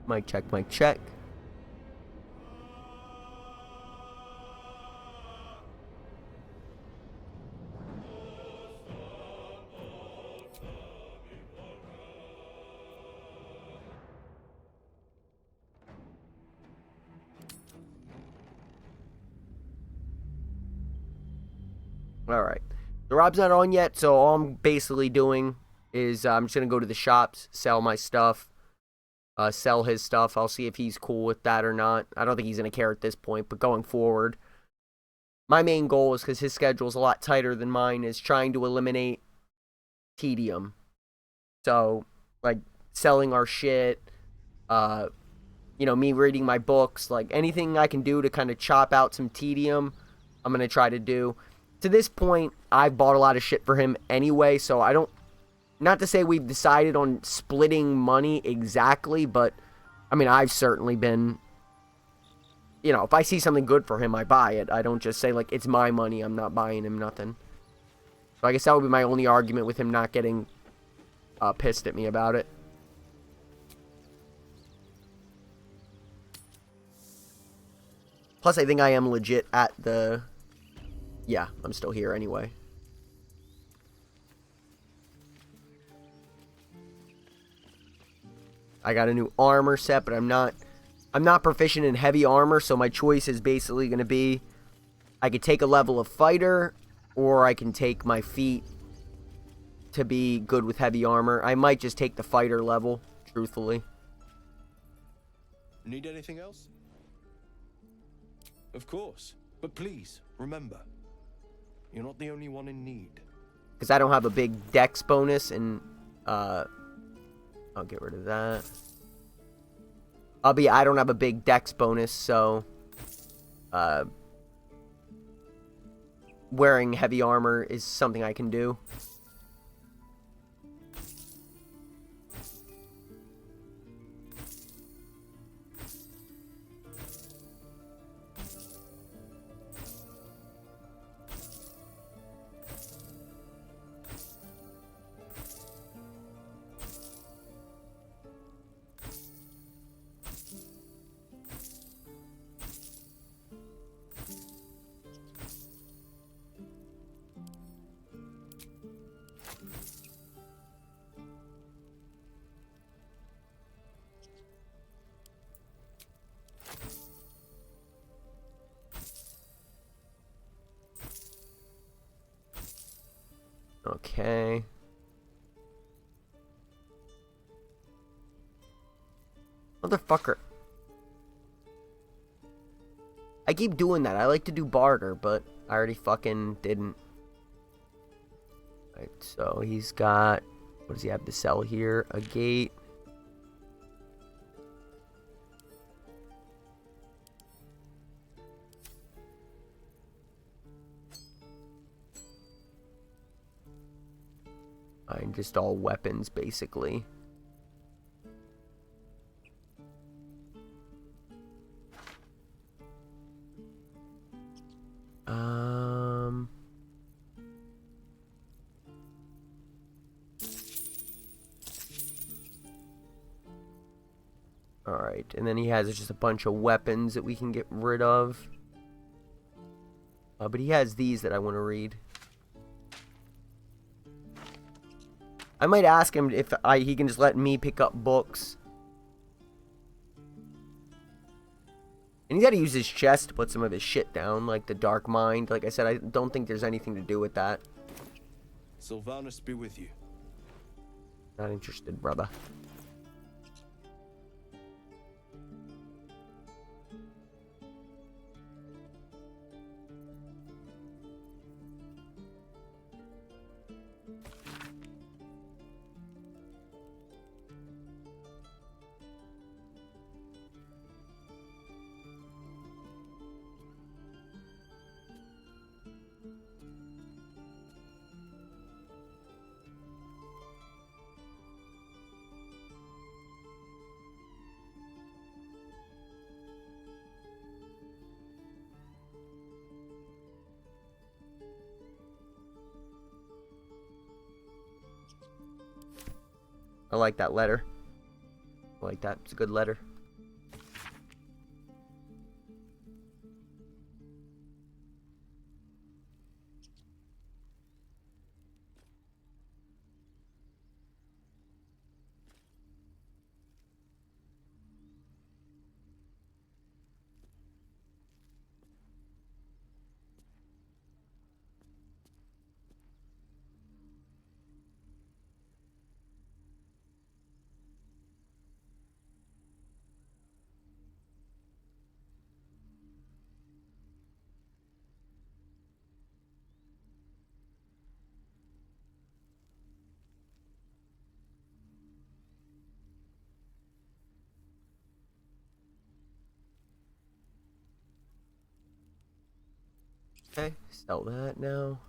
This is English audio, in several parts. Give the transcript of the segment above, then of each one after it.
Mic check, mic check. Alright. The Rob's not on yet, so all I'm basically doing is I'm just going to go to the shops, sell my stuff, sell his stuff. I'll see if he's cool with that or not. I don't think he's going to care at this point, but going forward, my main goal is, because his schedule's a lot tighter than mine, is trying to eliminate tedium. So, like, selling our shit, me reading my books, like, anything I can do to kind of chop out some tedium, I'm going to try to do. To this point, I've bought a lot of shit for him anyway, so I don't, not to say we've decided on splitting money exactly, but, I mean, I've certainly been, if I see something good for him, I buy it. I don't just say, like, it's my money, I'm not buying him nothing. So I guess that would be my only argument with him not getting pissed at me about it. Plus, I think I am legit at the... Yeah, I'm still here anyway. I got a new armor set, but I'm not proficient in heavy armor, so my choice is basically going to be I could take a level of fighter, or I can take my feet to be good with heavy armor. I might just take the fighter level, truthfully. Need anything else? Of course, but please, remember, you're not the only one in need. Because I don't have a big dex bonus, and, I'll get rid of that. I don't have a big dex bonus, so, wearing heavy armor is something I can do. Okay. Motherfucker. I keep doing that. I like to do barter, but I already fucking didn't. Right, so he's got... What does he have to sell here? A gate. And just all weapons, basically. Alright, and then he has just a bunch of weapons that we can get rid of. But he has these that I want to read. I might ask him if he can just let me pick up books. And he's got to use his chest to put some of his shit down, like the Dark Mind. Like I said, I don't think there's anything to do with that. Sylvanus be with you. Not interested, brother. I like that letter. I like that. It's a good letter. Okay, sell that now.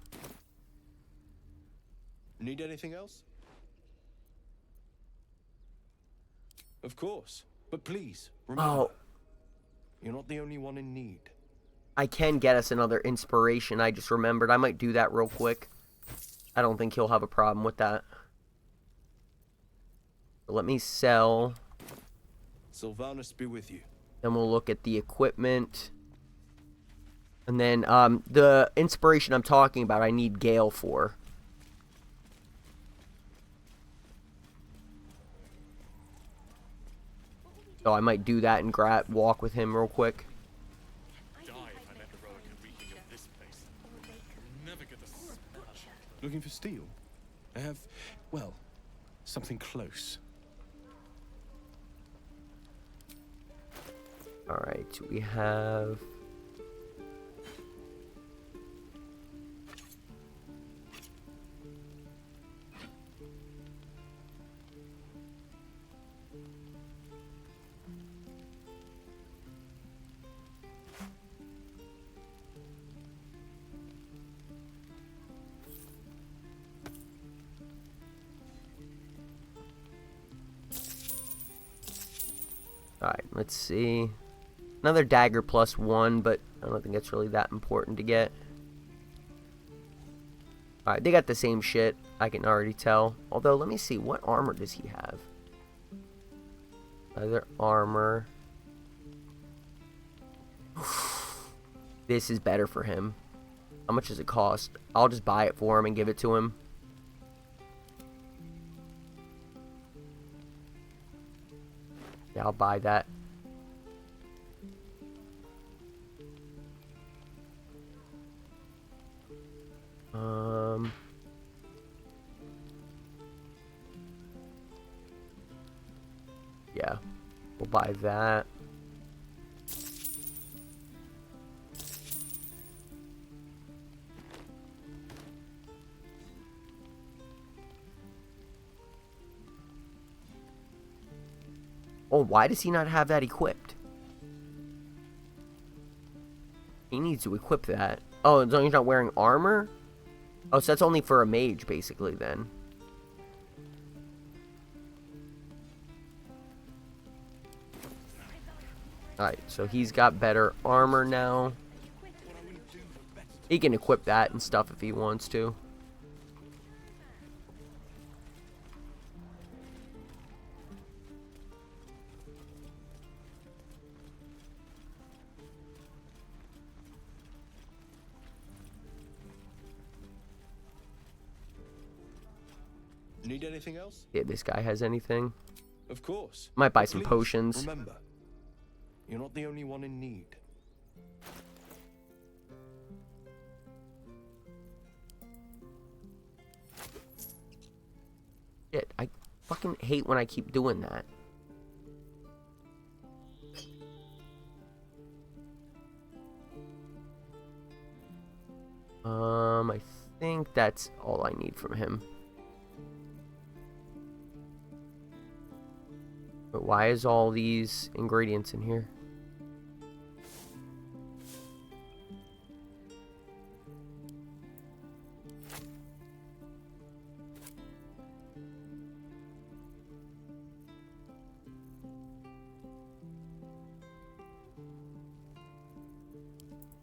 Need anything else? Of course. But please, remember, Oh, you're not the only one in need. I can get us another inspiration. I just remembered. I might do that real quick. I don't think he'll have a problem with that. So let me sell. Sylvanus be with you. Then we'll look at the equipment. And then the inspiration I'm talking about, I need Gale for. So I might do that and walk with him real quick. Looking for steel? I have, well, something close. Alright, we have... Alright, let's see. Another dagger +1, but I don't think that's really that important to get. Alright, they got the same shit, I can already tell. Although, let me see, what armor does he have? Leather armor. This is better for him. How much does it cost? I'll just buy it for him and give it to him. Yeah, I'll buy that. Yeah, we'll buy that. Oh, why does he not have that equipped? He needs to equip that. Oh, as long as he's not wearing armor? Oh, so that's only for a mage, basically, then. Alright, so he's got better armor now. He can equip that and stuff if he wants to. Need anything else? Yeah, this guy has anything. Of course. Might buy But some please, potions. Remember, you're not the only one in need. Shit, I fucking hate when I keep doing that. I think that's all I need from him. But why is all these ingredients in here?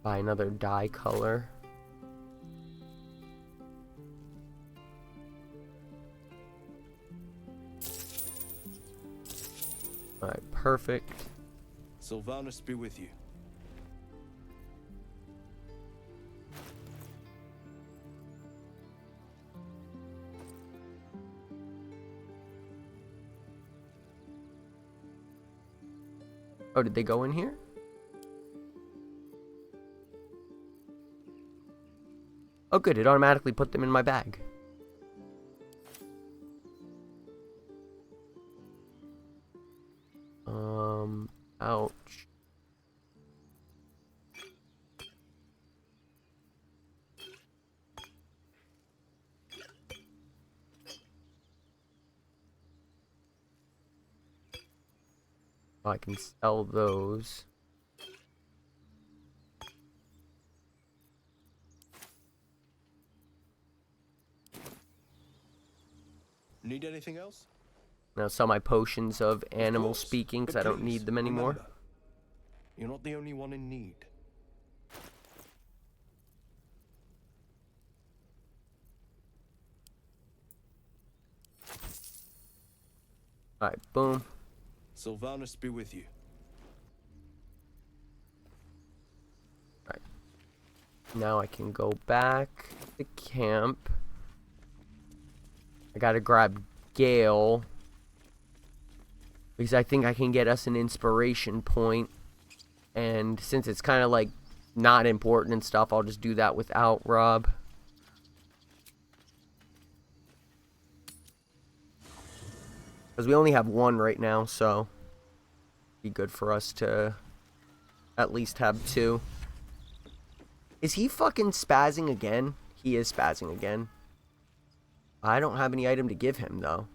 Buy another dye color. Alright, perfect. Sylvanus be with you. Oh, did they go in here? Oh good, it automatically put them in my bag. Ouch. Oh, I can sell those. Need anything else? Now sell my potions of animal course, speaking because but I don't please, need them anymore. remember, you're not the only one in need. Alright, boom. Sylvanus be with you. Alright. Now I can go back to camp. I gotta grab Gale, because I think I can get us an inspiration point. And since it's kind of like not important and stuff, I'll just do that without Rob. Because we only have one right now, so be good for us to at least have two. Is he fucking spazzing again? He is spazzing again. I don't have any item to give him, though.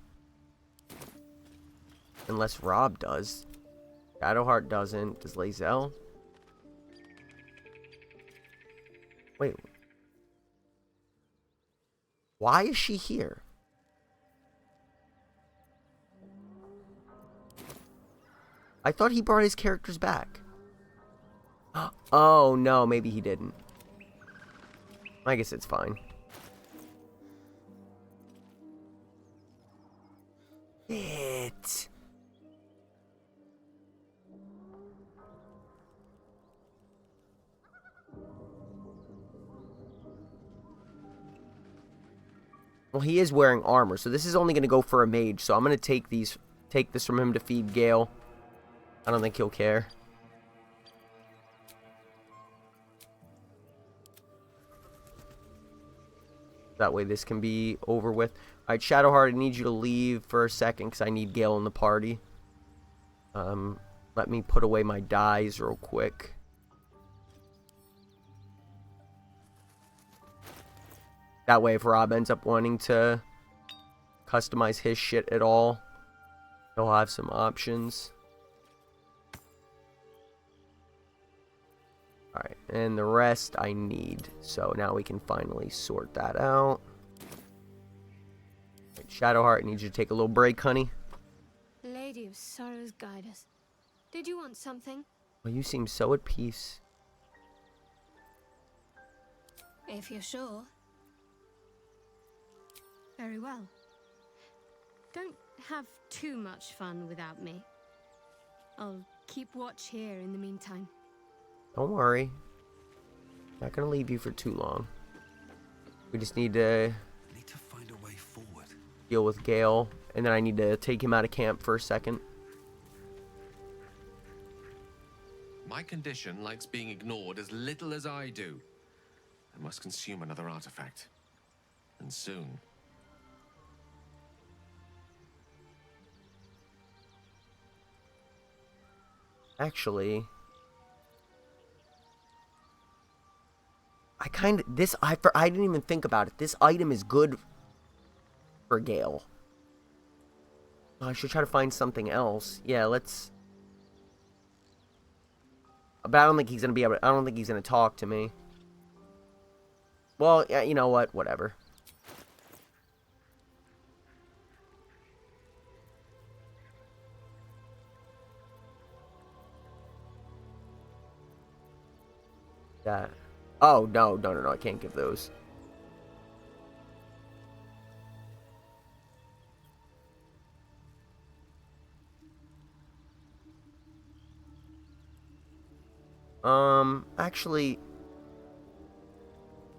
Unless Rob does. Shadowheart doesn't. Does Lae'zel? Wait. Why is she here? I thought he brought his characters back. Oh, no. Maybe he didn't. I guess it's fine. It. Well, he is wearing armor, so this is only going to go for a mage. So I'm going to take this from him to feed Gale. I don't think he'll care. That way this can be over with. Alright, Shadowheart, I need you to leave for a second because I need Gale in the party. Let me put away my dyes real quick. That way if Rob ends up wanting to customize his shit at all, he'll have some options. Alright, and the rest I need. So now we can finally sort that out. Right, Shadowheart, I need you to take a little break, honey. Lady of Sorrows, guide us. Did you want something? Well, you seem so at peace. If you're sure. Very well. Don't have too much fun without me. I'll keep watch here in the meantime. Don't worry. Not gonna leave you for too long. We just need to find a way forward. deal with Gale, and then I need to take him out of camp for a second. My condition likes being ignored as little as I do. I must consume another artifact. And soon. Actually, I didn't even think about it. This item is good for Gale. Oh, I should try to find something else. Yeah, let's. But I don't think he's gonna be able to, I don't think he's gonna talk to me. Well, yeah, you know what? Whatever. That. Oh, no, I can't give those. Actually,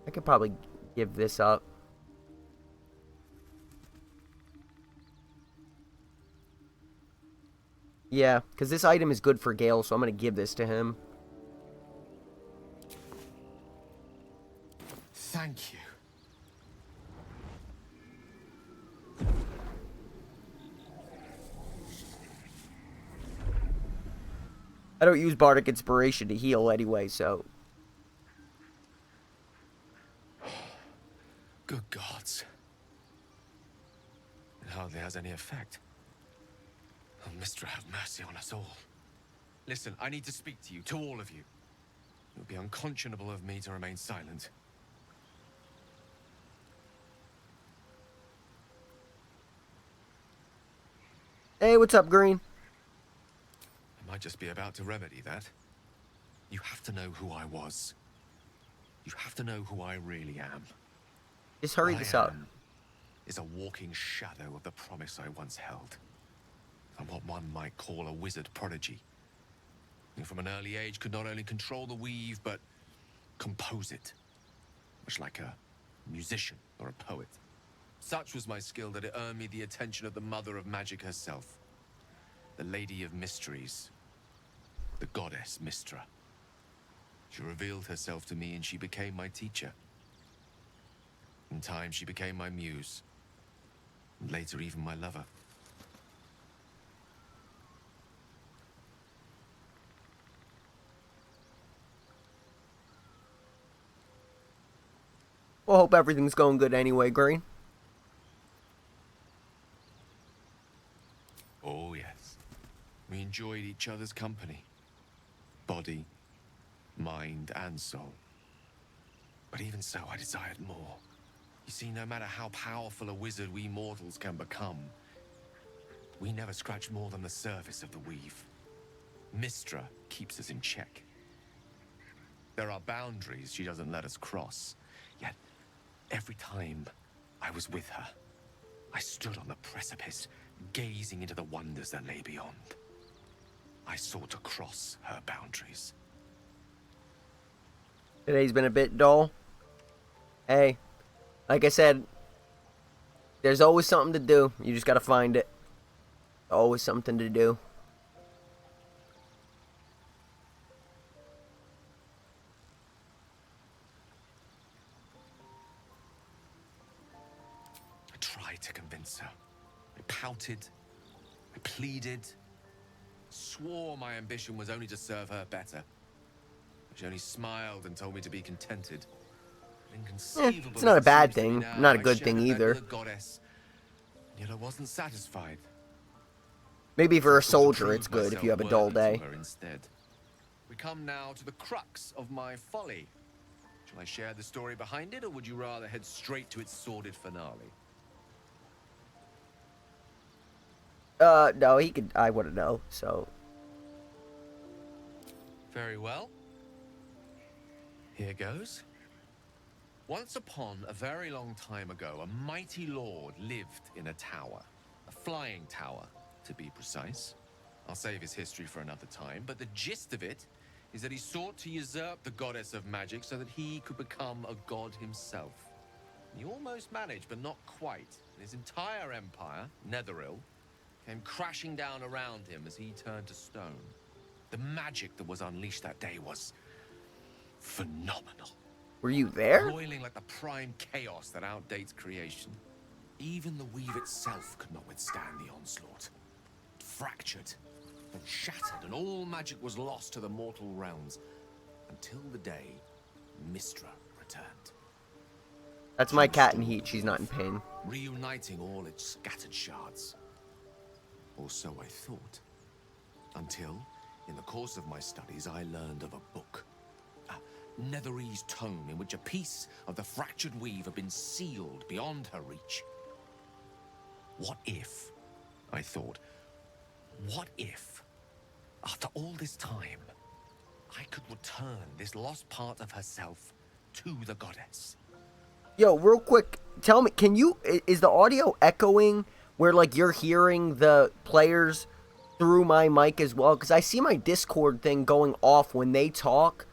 I could probably give this up. Yeah, because this item is good for Gale, so I'm going to give this to him. Thank you. I don't use Bardic Inspiration to heal anyway, so... Good gods. It hardly has any effect. Oh, Mistra, have mercy on us all. Listen, I need to speak to you, to all of you. It would be unconscionable of me to remain silent. Hey, what's up, Green? I might just be about to remedy that. You have to know who I was. You have to know who I really am. Just hurry What this I up. am is a walking shadow of the promise I once held. I'm what one might call a wizard prodigy. Who from an early age could not only control the weave, but compose it. Much like a musician or a poet. Such was my skill that it earned me the attention of the mother of magic herself. The Lady of Mysteries. The goddess Mystra. She revealed herself to me and she became my teacher. In time, she became my muse. And later, even my lover. Well, hope everything's going good anyway, Green. Oh, yes. We enjoyed each other's company. Body, mind, and soul. But even so, I desired more. You see, no matter how powerful a wizard we mortals can become, we never scratch more than the surface of the weave. Mystra keeps us in check. There are boundaries she doesn't let us cross. Yet, every time I was with her, I stood on the precipice, gazing into the wonders that lay beyond. I sought to cross her boundaries. Today's been a bit dull. Hey, like I said, there's always something to do. You just gotta find it. Always something to do. I tried to convince her. I pouted. I pleaded. Swore my ambition was only to serve her better. She only smiled and told me to be contented. Inconceivable it's not a as it bad seems to me thing, now, not a I good shared thing a bed either. with a goddess, and yet I wasn't satisfied. Maybe for I a sought to soldier prove it's good if myself you have a dull worthy to day. her instead. We come now to the crux of my folly. Shall I share the story behind it, or would you rather head straight to its sordid finale? No, I wouldn't know, so. Very well. Here goes. Once upon a very long time ago, a mighty lord lived in a tower. A flying tower, to be precise. I'll save his history for another time, but the gist of it is that he sought to usurp the goddess of magic so that he could become a god himself. He almost managed, but not quite. His entire empire, Netheril, came crashing down around him as he turned to stone. The magic that was unleashed that day was phenomenal. Were you there? Roiling like the prime chaos that outdates creation. Even the weave itself could not withstand the onslaught. It fractured and shattered, and all magic was lost to the mortal realms until the day Mystra returned. That's my cat in heat. She's not in pain. Reuniting all its scattered shards. Or so I thought. Until, in the course of my studies, I learned of a book. Netherese tome in which a piece of the fractured weave had been sealed beyond her reach. What if, I thought, what if, after all this time, I could return this lost part of herself to the goddess? Yo, real quick, tell me, is the audio echoing where, like, you're hearing the players through my mic as well? Because I see my Discord thing going off when they talk.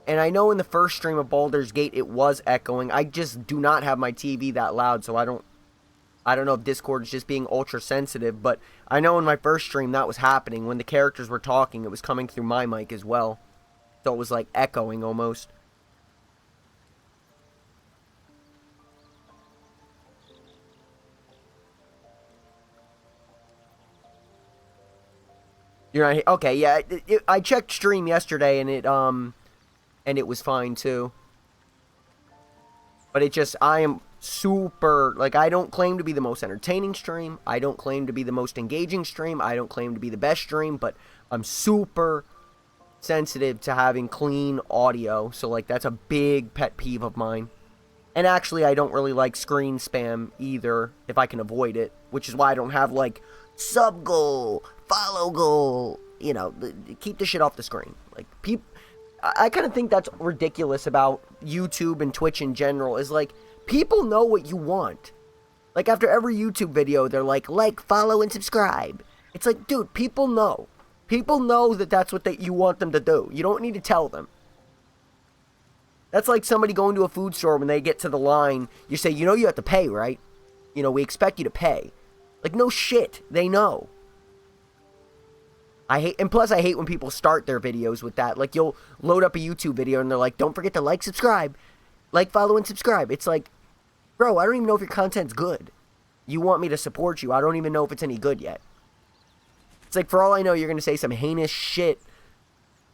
And I know in the first stream of Baldur's Gate it was echoing. I just do not have my TV that loud, so I don't know if Discord's just being ultra sensitive, but I know in my first stream that was happening. When the characters were talking, it was coming through my mic as well. So it was like echoing almost. You're not okay, yeah. I checked stream yesterday and it was fine too. But I am super, like, I don't claim to be the most entertaining stream. I don't claim to be the most engaging stream. I don't claim to be the best stream, but I'm super sensitive to having clean audio. So, like, that's a big pet peeve of mine. And actually, I don't really like screen spam either, if I can avoid it. Which is why I don't have, like, sub goal, follow goal. You know, keep the shit off the screen. Like, people, I kind of think that's ridiculous about YouTube and Twitch in general, is like, people know what you want. Like, after every YouTube video, they're like, follow, and subscribe. It's like, dude, people know. People know that that's what you want them to do. You don't need to tell them. That's like somebody going to a food store when they get to the line. You say, you know you have to pay, right? You know, we expect you to pay. Like, no shit. They know. And plus I hate when people start their videos with that. Like, you'll load up a YouTube video and they're like, don't forget to like, subscribe. Like, follow, and subscribe. It's like, bro, I don't even know if your content's good. You want me to support you. I don't even know if it's any good yet. It's like, for all I know, you're going to say some heinous shit.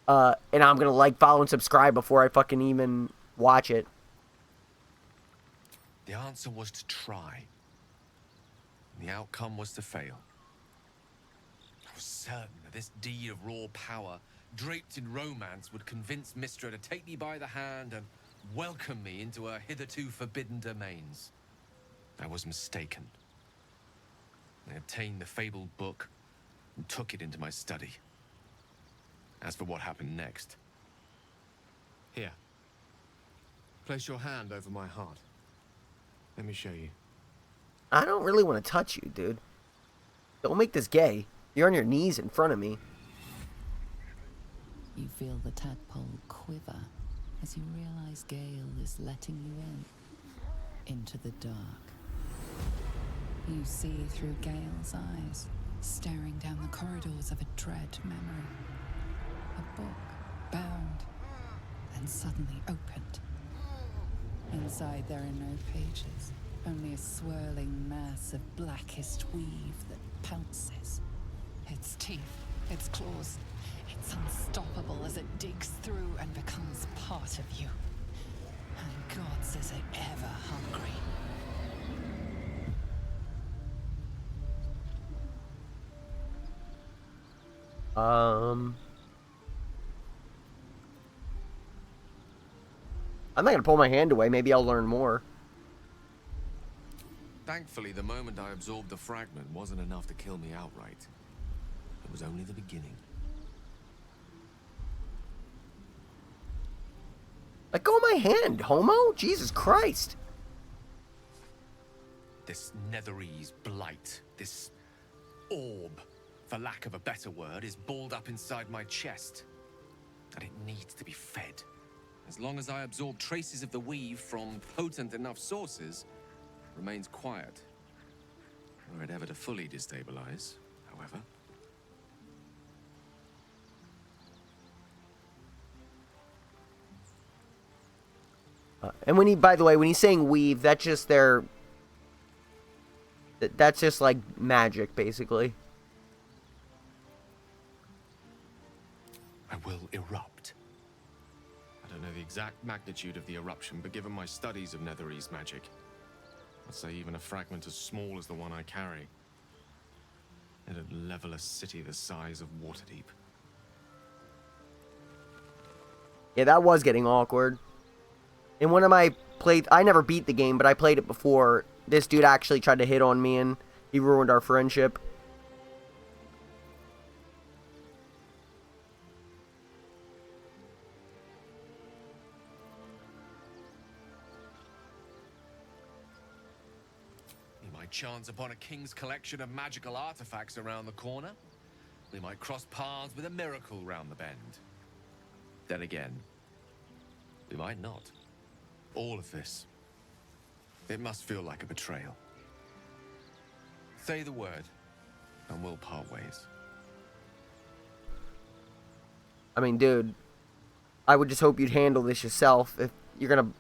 And I'm going to like, follow, and subscribe before I fucking even watch it. The answer was to try. The outcome was to fail. I was certain that this deed of raw power, draped in romance, would convince Mistra to take me by the hand and welcome me into her hitherto forbidden domains. I was mistaken. I obtained the fabled book and took it into my study. As for what happened next... Here. Place your hand over my heart. Let me show you. I don't really want to touch you, dude. Don't make this gay. You're on your knees in front of me. You feel the tadpole quiver as you realize Gale is letting you into the dark. You see through Gale's eyes, staring down the corridors of a dread memory. A book, bound, and suddenly opened. Inside there are no pages, only a swirling mass of blackest weave that pounces. Its teeth, its claws, it's unstoppable as it digs through and becomes part of you. And God says it ever hungry. I'm not gonna pull my hand away. Maybe I'll learn more. Thankfully, the moment I absorbed the fragment wasn't enough to kill me outright. It was only the beginning. Let go of my hand, homo! Jesus Christ! This Netherese blight, this orb, for lack of a better word, is balled up inside my chest. And it needs to be fed. As long as I absorb traces of the weave from potent enough sources, it remains quiet. Were it ever to fully destabilize, however. And when by the way, when he's saying weave, that's just that's just like magic, basically. I will erupt. I don't know the exact magnitude of the eruption, but given my studies of Netherese magic, I'd say even a fragment as small as the one I carry, it'd level a city the size of Waterdeep. Yeah, that was getting awkward. In one of my I never beat the game, but I played it before. This dude actually tried to hit on me, and he ruined our friendship. We might chance upon a king's collection of magical artifacts around the corner. We might cross paths with a miracle round the bend. Then again, we might not. All of this, it must feel like a betrayal. Say the word, and we'll part ways. I mean, dude, I would just hope you'd handle this yourself. If you're gonna...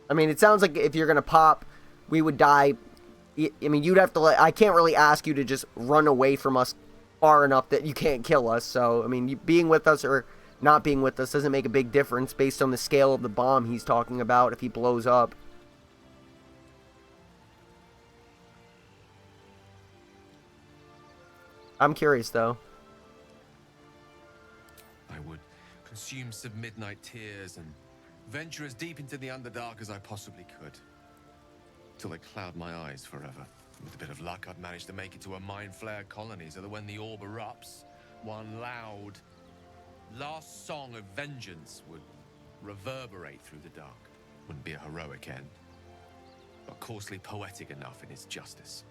I mean, it sounds like if you're gonna pop, we would die. I mean, you'd have to I can't really ask you to just run away from us far enough that you can't kill us. So, I mean, being with us or not being with us doesn't make a big difference based on the scale of the bomb he's talking about if he blows up. I'm curious, though. I would consume some midnight tears and venture as deep into the Underdark as I possibly could, till they cloud my eyes forever. With a bit of luck, I'd manage to make it to a mind flare colony so that when the orb erupts, one loud, last song of vengeance would reverberate through the dark. Wouldn't be a heroic end, but coarsely poetic enough in its justice.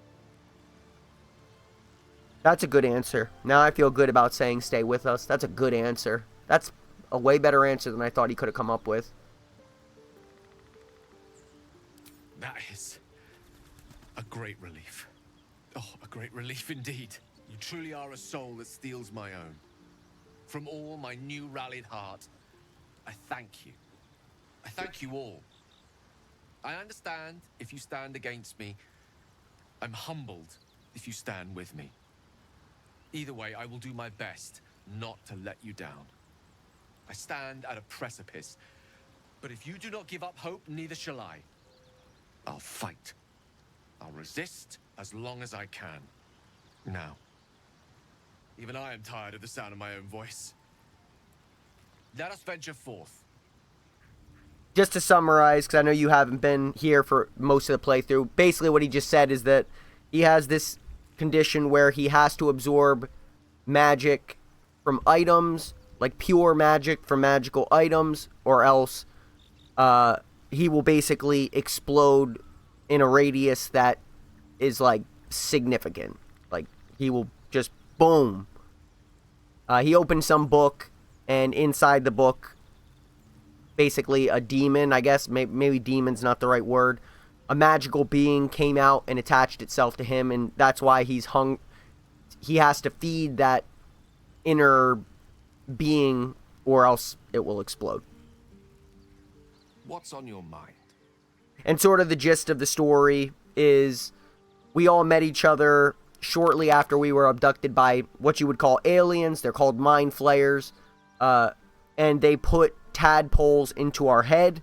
That's a good answer. Now I feel good about saying stay with us. That's a good answer. That's a way better answer than I thought he could have come up with. That is a great relief. Oh, a great relief indeed. You truly are a soul that steals my own. From all my new rallied heart, I thank you. I thank you all. I understand if you stand against me. I'm humbled if you stand with me. Either way, I will do my best not to let you down. I stand at a precipice, but if you do not give up hope, neither shall I. I'll fight. I'll resist as long as I can. Now, even I am tired of the sound of my own voice. Let us venture forth. Just to summarize, because I know you haven't been here for most of the playthrough, basically what he just said is that he has this condition where he has to absorb magic from items, like pure magic from magical items, or else he will basically explode in a radius that is like significant. Like he will just boom. He opened some book, and inside the book, basically a demon, I guess, maybe demon's not the right word, a magical being came out and attached itself to him, and that's why he has to feed that inner being, or else it will explode. What's on your mind? And sort of the gist of the story is we all met each other shortly after we were abducted by what you would call aliens. They're called mind flayers, and they put tadpoles into our head.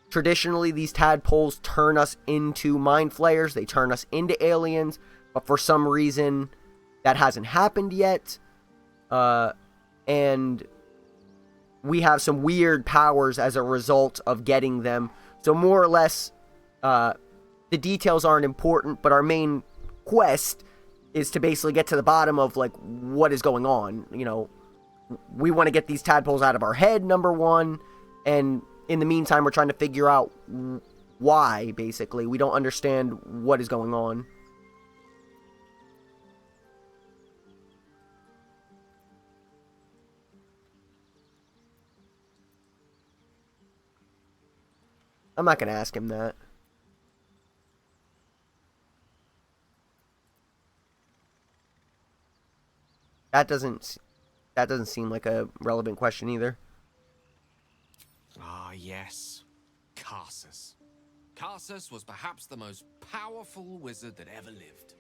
Traditionally, these tadpoles turn us into mind flayers. They turn us into aliens, but for some reason, that hasn't happened yet. And we have some weird powers as a result of getting them. So more or less, the details aren't important, but our main quest is to basically get to the bottom of, like, what is going on. You know, we want to get these tadpoles out of our head, number one, and in the meantime, we're trying to figure out why, basically. We don't understand what is going on. I'm not going to ask him that. That doesn't seem like a relevant question either. Ah, yes. Karsus. Karsus was perhaps the most powerful wizard that ever lived.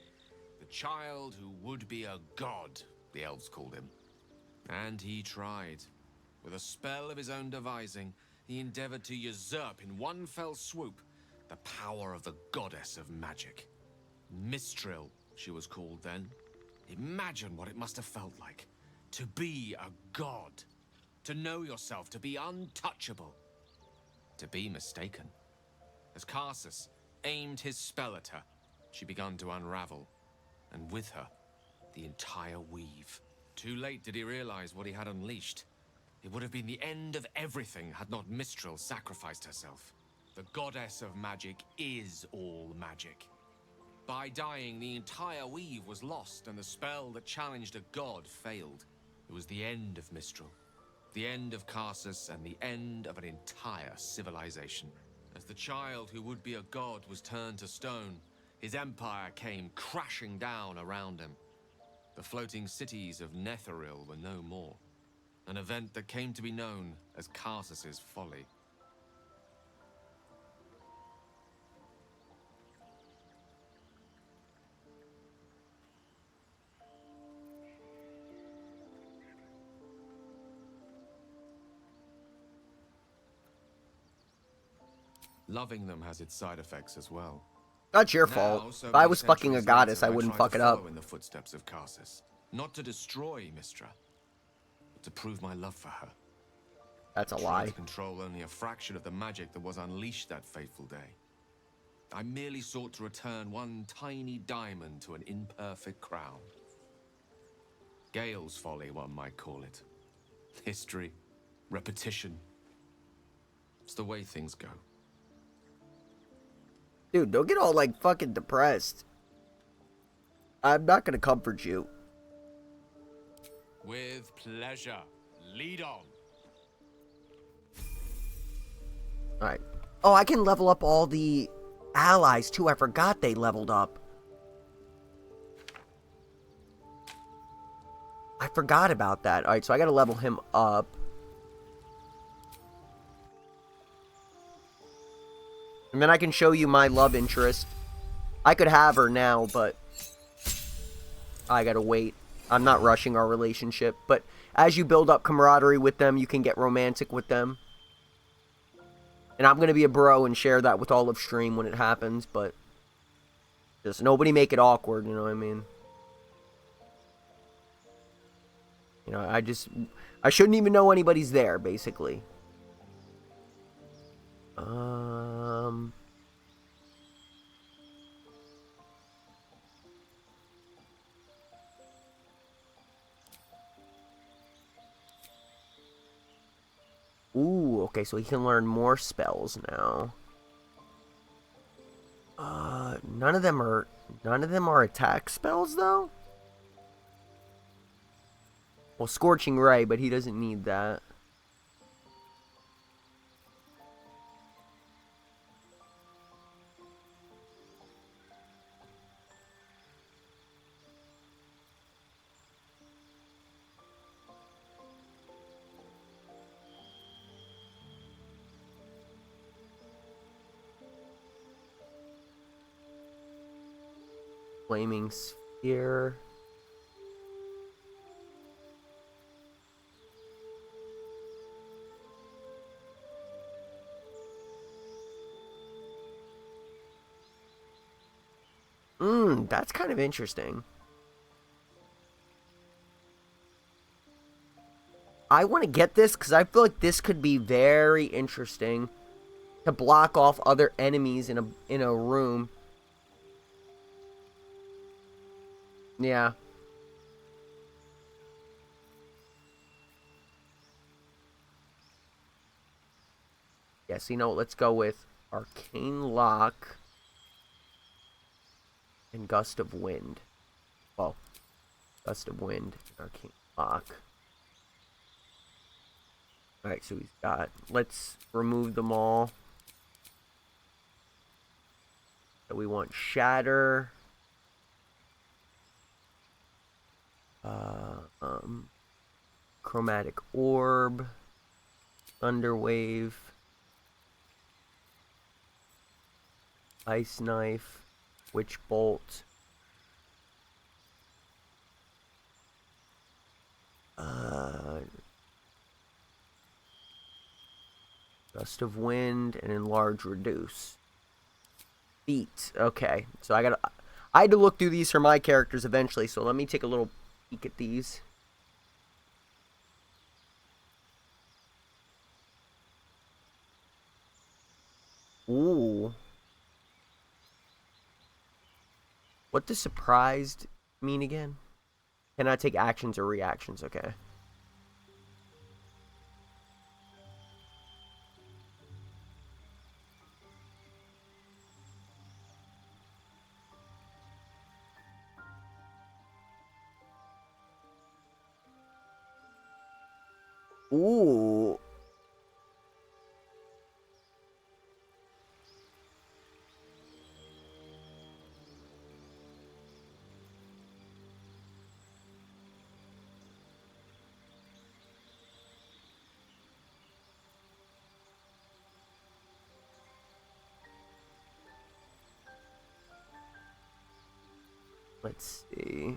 The child who would be a god, the elves called him. And he tried. With a spell of his own devising, he endeavored to usurp in one fell swoop the power of the goddess of magic. Mistral, she was called then. Imagine what it must have felt like to be a god. To know yourself, to be untouchable, to be mistaken. As Karsus aimed his spell at her, she began to unravel, and with her, the entire weave. Too late did he realize what he had unleashed. It would have been the end of everything had not Mistral sacrificed herself. The goddess of magic is all magic. By dying, the entire weave was lost, and the spell that challenged a god failed. It was the end of Mistral. The end of Karsus, and the end of an entire civilization. As the child who would be a god was turned to stone, his empire came crashing down around him. The floating cities of Netheril were no more. An event that came to be known as Karsus's folly. Loving them has its side effects as well. That's your Now, fault. so If I many was fucking a centuries goddess, later, I wouldn't tried fuck to it up. follow in the footsteps of Karsus, not to destroy Mistra, but to prove my love for her. That's a Tried lie. to control only a fraction of the magic that was unleashed that fateful day. I merely sought to return one tiny diamond to an imperfect crown. Gale's folly, one might call it. History, repetition. It's the way things go. Dude, don't get all, like, fucking depressed. I'm not gonna comfort you. With pleasure. Lead on. Alright. Oh, I can level up all the allies, too. I forgot they leveled up. I forgot about that. Alright, so I gotta level him up. And then I can show you my love interest. I could have her now, but I gotta wait. I'm not rushing our relationship, but as you build up camaraderie with them, you can get romantic with them. And I'm gonna be a bro and share that with all of stream when it happens, but just nobody make it awkward, you know what I mean? You know, I shouldn't even know anybody's there, basically. Ooh, okay, so he can learn more spells now. None of them are attack spells though? Well, Scorching Ray, but he doesn't need that. Flaming Sphere. That's kind of interesting. I want to get this because I feel like this could be very interesting to block off other enemies in a room. Yeah. Yes, you know what? Let's go with Arcane Lock and Gust of Wind. Well, Gust of Wind and Arcane Lock. Alright, so he's got... Let's remove them all. So we want Shatter. Chromatic Orb. Thunderwave. Ice Knife. Witch Bolt. Gust of Wind and Enlarge Reduce. Feet. Okay. So I had to look through these for my characters eventually, so let me take a little peek at these. Ooh. What does surprised mean again? Cannot take actions or reactions. Okay. Ooh. Let's see.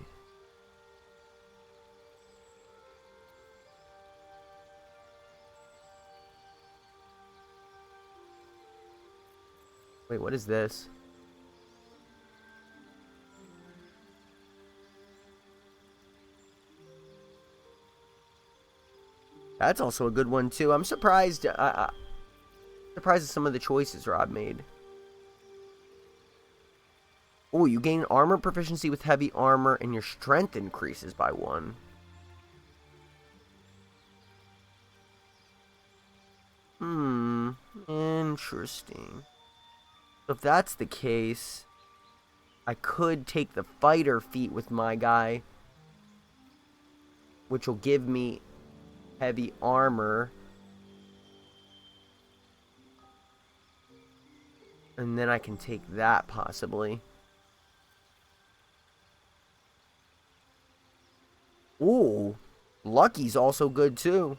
Wait, what is this? That's also a good one too. I'm surprised. Surprised at some of the choices Rob made. Oh, you gain armor proficiency with heavy armor and your strength increases by 1. Interesting. So if that's the case, I could take the fighter feat with my guy, which will give me heavy armor. And then I can take that, possibly. Ooh, Lucky's also good, too.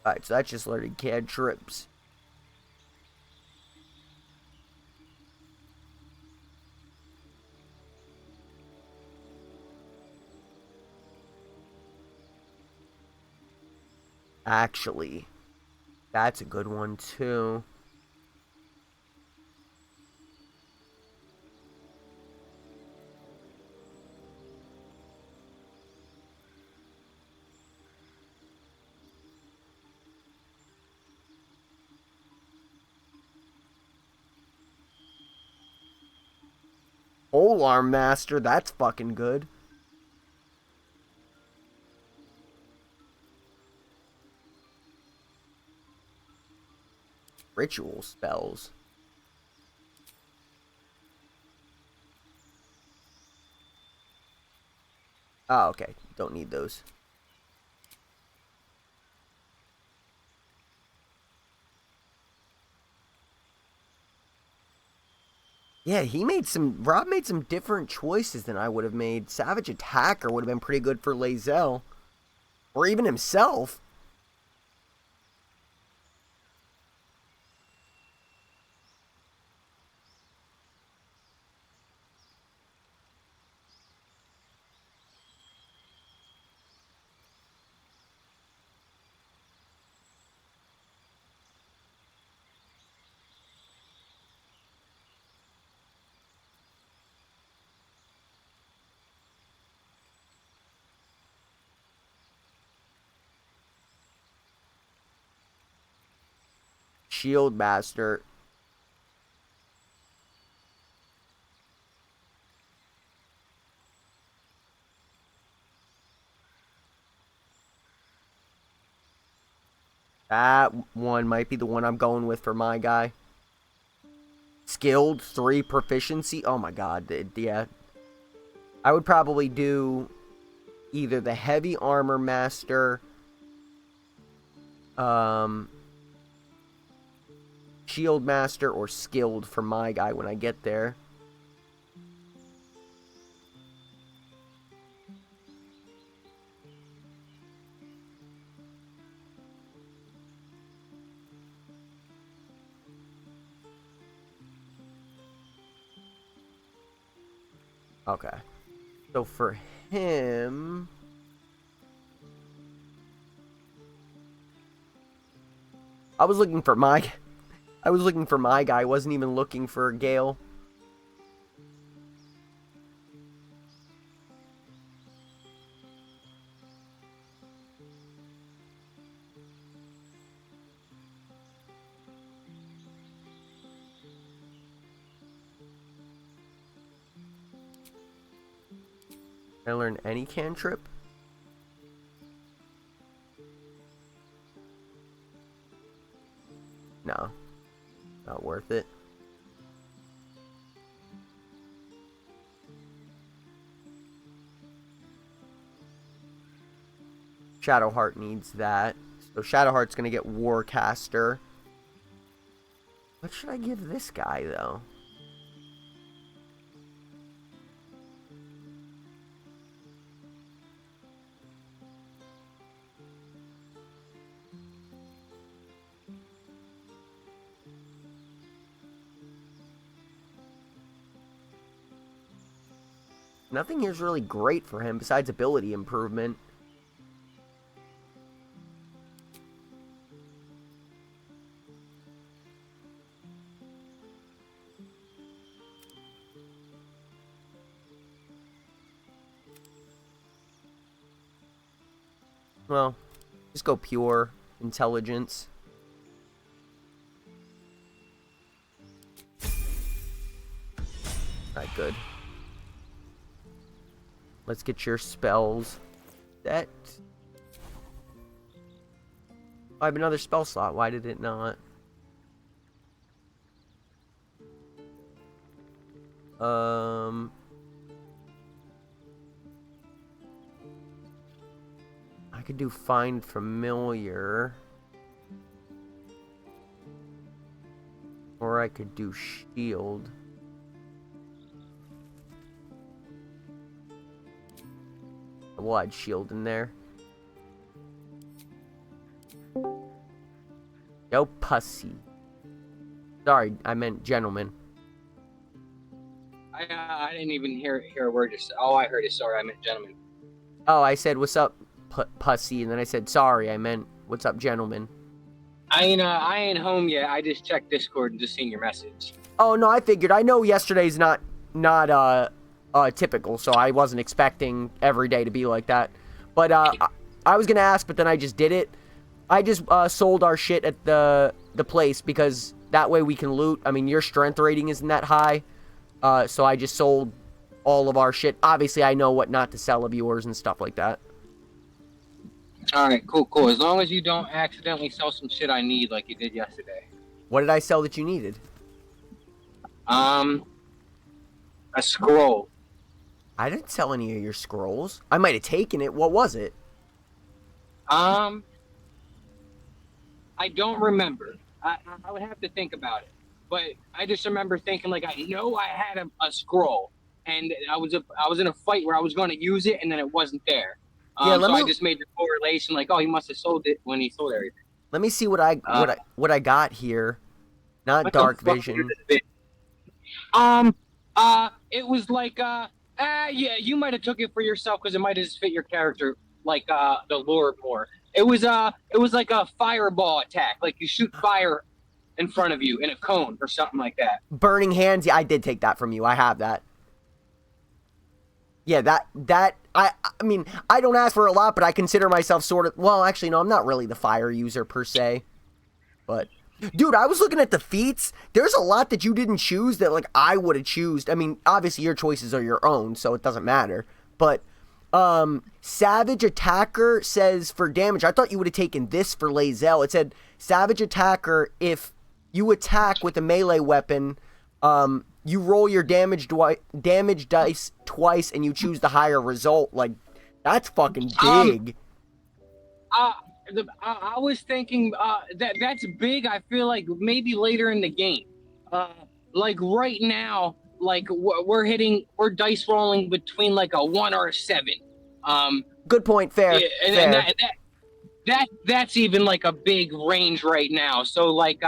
Alright, so that's just learning cantrips. Actually, that's a good one, too. Polearm Master, that's fucking good. Ritual spells. Oh, okay. Don't need those. Yeah, Rob made some different choices than I would have made. Savage Attacker would have been pretty good for Lae'zel. Or even himself. Shield Master. That one might be the one I'm going with for my guy. Skilled, 3 proficiency. Oh my god, yeah. I would probably do either the Heavy Armor Master, Shield Master, or Skilled for my guy when I get there. Okay. So for him, I was looking for my guy. I wasn't even looking for Gale. Can I learn any cantrip? No. Not worth it. Shadowheart needs that. So Shadowheart's gonna get Warcaster. What should I give this guy, though? Nothing here's really great for him besides ability improvement. Well, just go pure intelligence. Alright, good. Let's get your spells set. I have another spell slot. Why did it not? I could do Find Familiar. Or I could do Shield. We'll add Shield in there. Yo, pussy. Sorry, I meant gentleman. I didn't even hear a word. All I heard is sorry. I meant gentleman. Oh, I said what's up, pussy, and then I said sorry. I meant what's up, gentleman. I ain't home yet. I just checked Discord and just seen your message. Oh no, I figured. I know yesterday's not typical, so I wasn't expecting every day to be like that. But I was gonna ask, but then I just did it. I just sold our shit at the place because that way we can loot. I mean, your strength rating isn't that high, so I just sold all of our shit. Obviously, I know what not to sell of yours and stuff like that. All right, cool. As long as you don't accidentally sell some shit I need like you did yesterday. What did I sell that you needed? A scroll. I didn't sell any of your scrolls. I might have taken it. What was it? I don't remember. I would have to think about it. But I just remember thinking, like, I know I had a scroll, and I was in a fight where I was going to use it, and then it wasn't there. Yeah, I just made the correlation, like, oh, he must have sold it when he sold everything. Let me see what I got here. Not dark vision. It was like, yeah, you might have took it for yourself because it might have just fit your character, like, the lore more. It was like a fireball attack, like you shoot fire in front of you in a cone or something like that. Burning hands. Yeah, I did take that from you. I have that. Yeah, I mean, I don't ask for a lot, but I consider myself sort of, well, actually, no, I'm not really the fire user per se, but, dude, I was looking at the feats. There's a lot that you didn't choose that, like, I would have chosen. I mean, obviously, your choices are your own, so it doesn't matter, but, Savage Attacker says for damage, I thought you would have taken this for Lae'zel. It said, Savage Attacker, if you attack with a melee weapon, you roll your damage dice twice and you choose the higher result. Like, that's fucking big. I was thinking that's big. I feel like maybe later in the game. Like right now, like we're dice rolling between like a 1 or a 7. Good point. Fair. And that's even like a big range right now. So like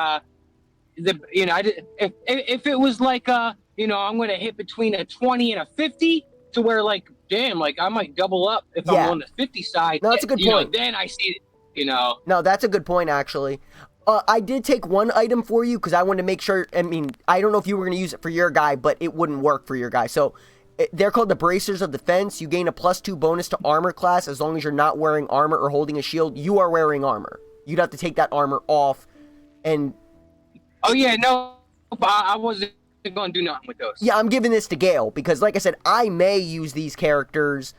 if it was like I'm gonna hit between a 20 and a 50 to where like damn, like I might double up if I'm on the 50 side. No, that's a good point. Then I see it. No, that's a good point actually. I did take one item for you because I wanted to make sure. I mean, I don't know if you were gonna use it for your guy, but it wouldn't work for your guy. So they're called the Bracers of Defense. You gain a +2 bonus to armor class as long as you're not wearing armor or holding a shield. You are wearing armor. You'd have to take that armor off and. Oh yeah, no, I wasn't going to do nothing with those. Yeah, I'm giving this to Gale because, like I said, I may use these characters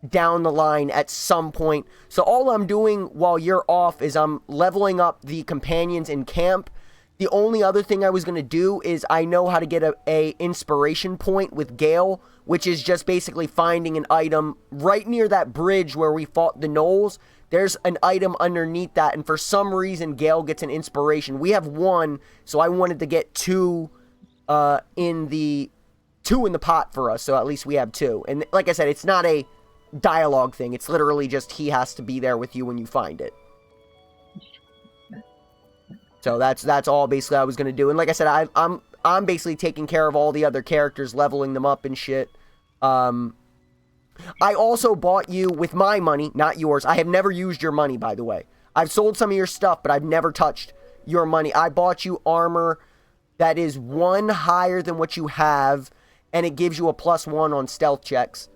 down the line at some point. So all I'm doing while you're off is I'm leveling up the companions in camp. The only other thing I was going to do is I know how to get a inspiration point with Gale, which is just basically finding an item right near that bridge where we fought the gnolls. There's an item underneath that, and for some reason, Gale gets an inspiration. We have 1, so I wanted to get 2 in the pot for us, so at least we have 2. And like I said, it's not a dialogue thing. It's literally just he has to be there with you when you find it. So that's all basically I was gonna do. And like I said, I'm basically taking care of all the other characters, leveling them up and shit. I also bought you with my money, not yours. I have never used your money, by the way. I've sold some of your stuff, but I've never touched your money. I bought you armor that is 1 higher than what you have, and it gives you a +1 on stealth checks.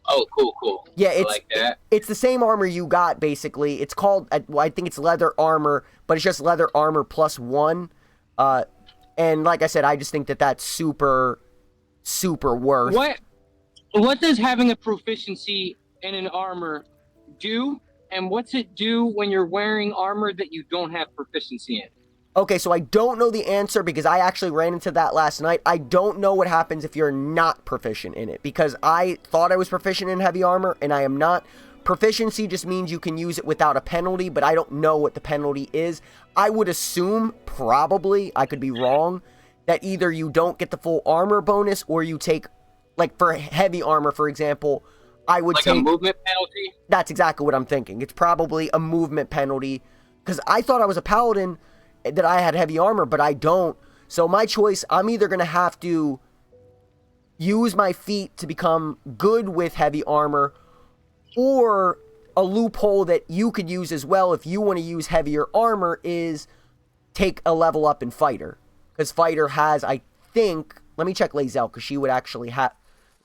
Oh, cool. Yeah, I like that. it's the same armor you got, basically. It's called, well, I think it's leather armor, but it's just leather armor +1. And like I said, I just think that that's super worth. What does having a proficiency in an armor do? And what's it do when you're wearing armor that you don't have proficiency in? Okay, so I don't know the answer because I actually ran into that last night. I don't know what happens if you're not proficient in it, because I thought I was proficient in heavy armor and I am not. Proficiency just means you can use it without a penalty, but I don't know what the penalty is. I would assume, probably, I could be wrong, that either you don't get the full armor bonus or you take, like for heavy armor, for example, I would take... Like a movement penalty? That's exactly what I'm thinking. It's probably a movement penalty, because I thought I was a paladin, that I had heavy armor, but I don't. So my choice, I'm either going to have to use my feat to become good with heavy armor, or a loophole that you could use as well if you want to use heavier armor is take a level up in fighter. Because fighter has, I think, let me check Lae'zel, because she would actually have,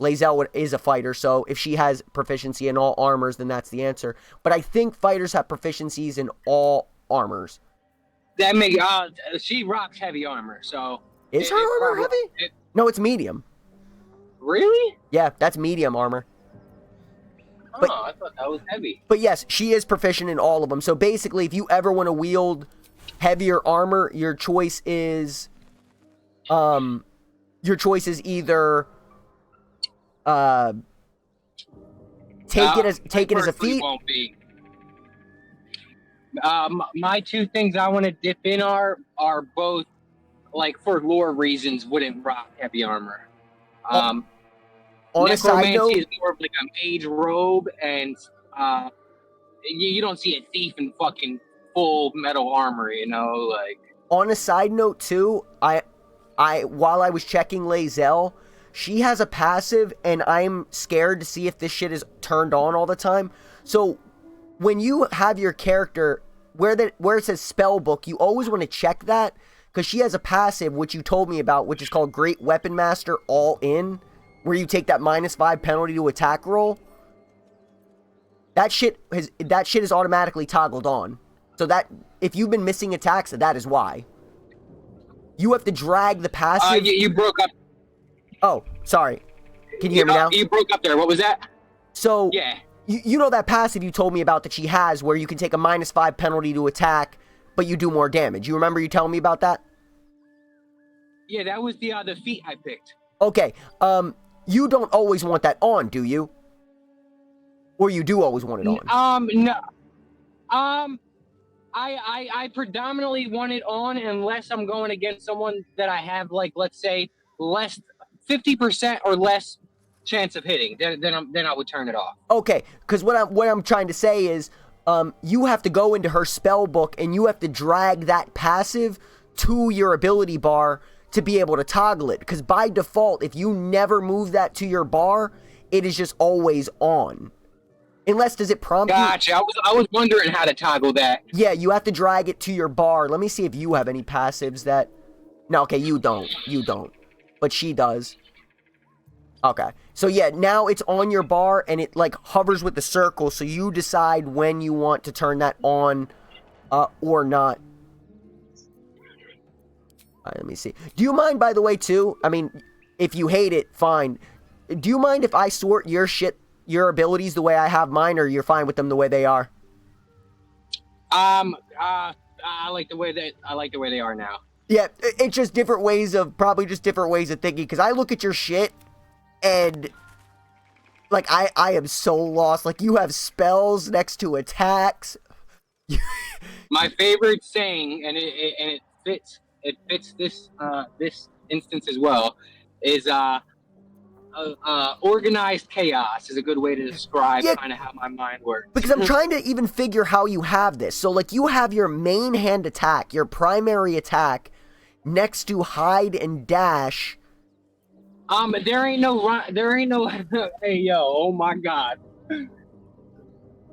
Lae'zel is a fighter, so if she has proficiency in all armors, then that's the answer. But I think fighters have proficiencies in all armors. That makes she rocks heavy armor, so is her armor heavy? No, it's medium. Really? Yeah, that's medium armor. But, I thought that was heavy. But yes, she is proficient in all of them. So basically, if you ever want to wield heavier armor, your choice is either take it as a feat. Won't be. My two things I want to dip in are both, like, for lore reasons, wouldn't rock heavy armor. On a side note, necromancy is more of like a mage robe, and you don't see a thief in fucking full metal armor, you know, like. On a side note too, I while I was checking Lae'zel, she has a passive, and I'm scared to see if this shit is turned on all the time. So when you have your character where it says spell book, you always want to check that, because she has a passive which you told me about, which is called Great Weapon Master All In, where you take that -5 penalty to attack roll. That shit is automatically toggled on. So that if you've been missing attacks, that is why. You have to drag the passive. You broke up. Oh, sorry. Can you hear me now? You broke up there. What was that? So yeah. You know that passive you told me about that she has, where you can take a -5 penalty to attack, but you do more damage. You remember you telling me about that? Yeah, that was the feat I picked. Okay. You don't always want that on, do you? Or you do always want it on? No. I predominantly want it on unless I'm going against someone that I have, like, let's say, 50% or less chance of hitting. Then I would turn it off. Okay, because what I'm trying to say is, you have to go into her spell book and you have to drag that passive to your ability bar to be able to toggle it. Because by default, if you never move that to your bar, it is just always on. Unless, does it prompt you? Gotcha. I was wondering how to toggle that. Yeah, you have to drag it to your bar. Let me see if you have any passives that... No, okay, you don't. You don't. But she does. Okay. So yeah, now it's on your bar and it, like, hovers with the circle, so you decide when you want to turn that on or not. Let me see. Do you mind, by the way, too? I mean, if you hate it, fine. Do you mind if I sort your abilities the way I have mine, or you're fine with them the way they are? I like the way they are now. Yeah, it's just different ways of thinking, because I look at your shit and, like, I am so lost. Like, you have spells next to attacks. My favorite saying, and it fits this instance as well, is organized chaos is a good way to describe kind of how my mind works. Because I'm trying to even figure how you have this. So, like, you have your main hand attack, your primary attack, next to hide and dash. There ain't no hey yo, oh my god.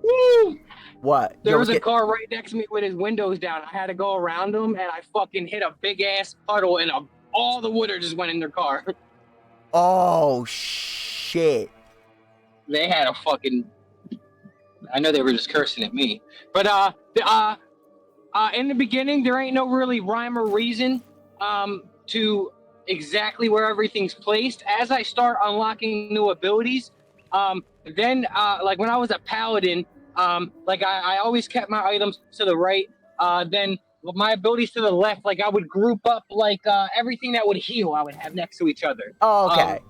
Woo! What? There was a car right next to me with his windows down. I had to go around him, and I fucking hit a big ass puddle, and all the water just went in their car. Oh shit. they had a fucking. I know they were just cursing at me, but in the beginning, there ain't no really rhyme or reason to exactly where everything's placed. As I start unlocking new abilities, then like when I was a paladin, like I always kept my items to the right. Then my abilities to the left, like I would group up like everything that would heal, I would have next to each other. Oh, okay.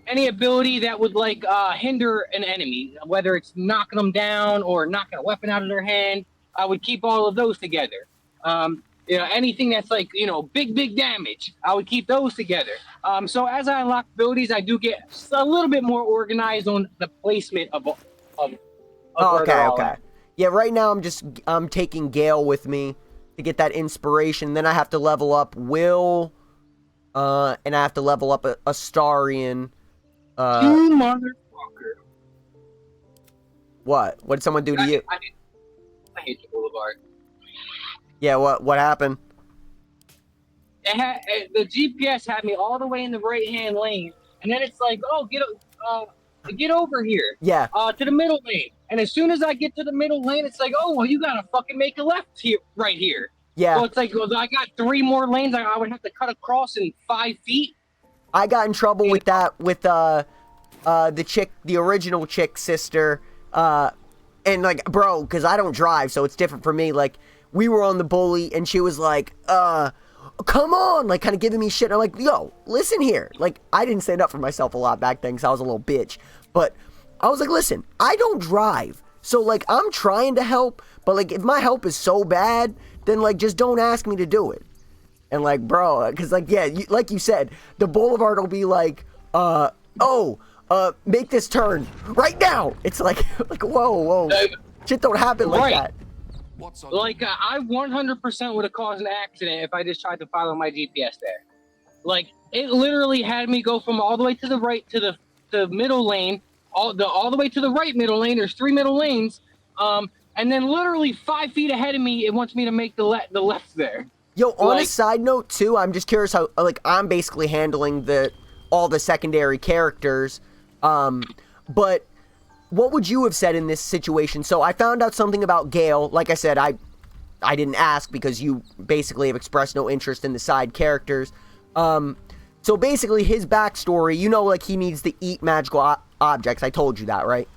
Any ability that would like hinder an enemy, whether it's knocking them down or knocking a weapon out of their hand, I would keep all of those together. Anything that's like big damage, I would keep those together. So as I unlock abilities, I do get a little bit more organized on the placement of where they're all at. Yeah, right now I'm taking Gale with me to get that inspiration. Then I have to level up Will, and I have to level up Astarion. You motherfucker. What? What did someone do to you? I hate the Boulevard. Yeah, what happened? The GPS had me all the way in the right-hand lane, and then it's like, oh, get over here. Yeah. To the middle lane. And as soon as I get to the middle lane, it's like, oh, well, you gotta fucking make a left here, right here. Yeah. So it's like, well, I got 3 more lanes I would have to cut across in 5 feet. I got in trouble with that with the original chick sister, and like, bro, because I don't drive, so it's different for me. Like, we were on the bully, and she was like, come on, like, kind of giving me shit. And I'm like, yo, listen here. Like, I didn't stand up for myself a lot back then because I was a little bitch, but I was like, listen, I don't drive, so like, I'm trying to help, but like, if my help is so bad, then like, just don't ask me to do it. And like, bro, because like, yeah, like you said, the Boulevard will be like, make this turn right now. It's like, whoa, shit don't happen like that. Like, I 100% would have caused an accident if I just tried to follow my GPS there. Like, it literally had me go from all the way to the right to the middle lane, all the way to the right middle lane. There's 3 middle lanes, and then literally 5 feet ahead of me, it wants me to make the left there. Yo, on a side note too, I'm just curious how, like, I'm basically handling all the secondary characters, but what would you have said in this situation? So I found out something about Gale. Like I said, I didn't ask because you basically have expressed no interest in the side characters. So basically his backstory, like he needs to eat magical objects. I told you that, right?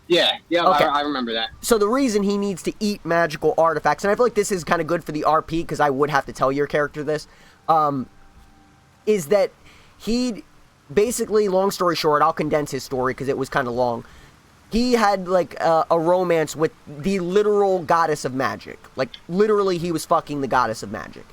Yeah, okay. I remember that. So the reason he needs to eat magical artifacts, and I feel like this is kind of good for the RP because I would have to tell your character this, is that he basically, long story short, I'll condense his story because it was kind of long. He had like a romance with the literal goddess of magic. Like literally he was fucking the goddess of magic.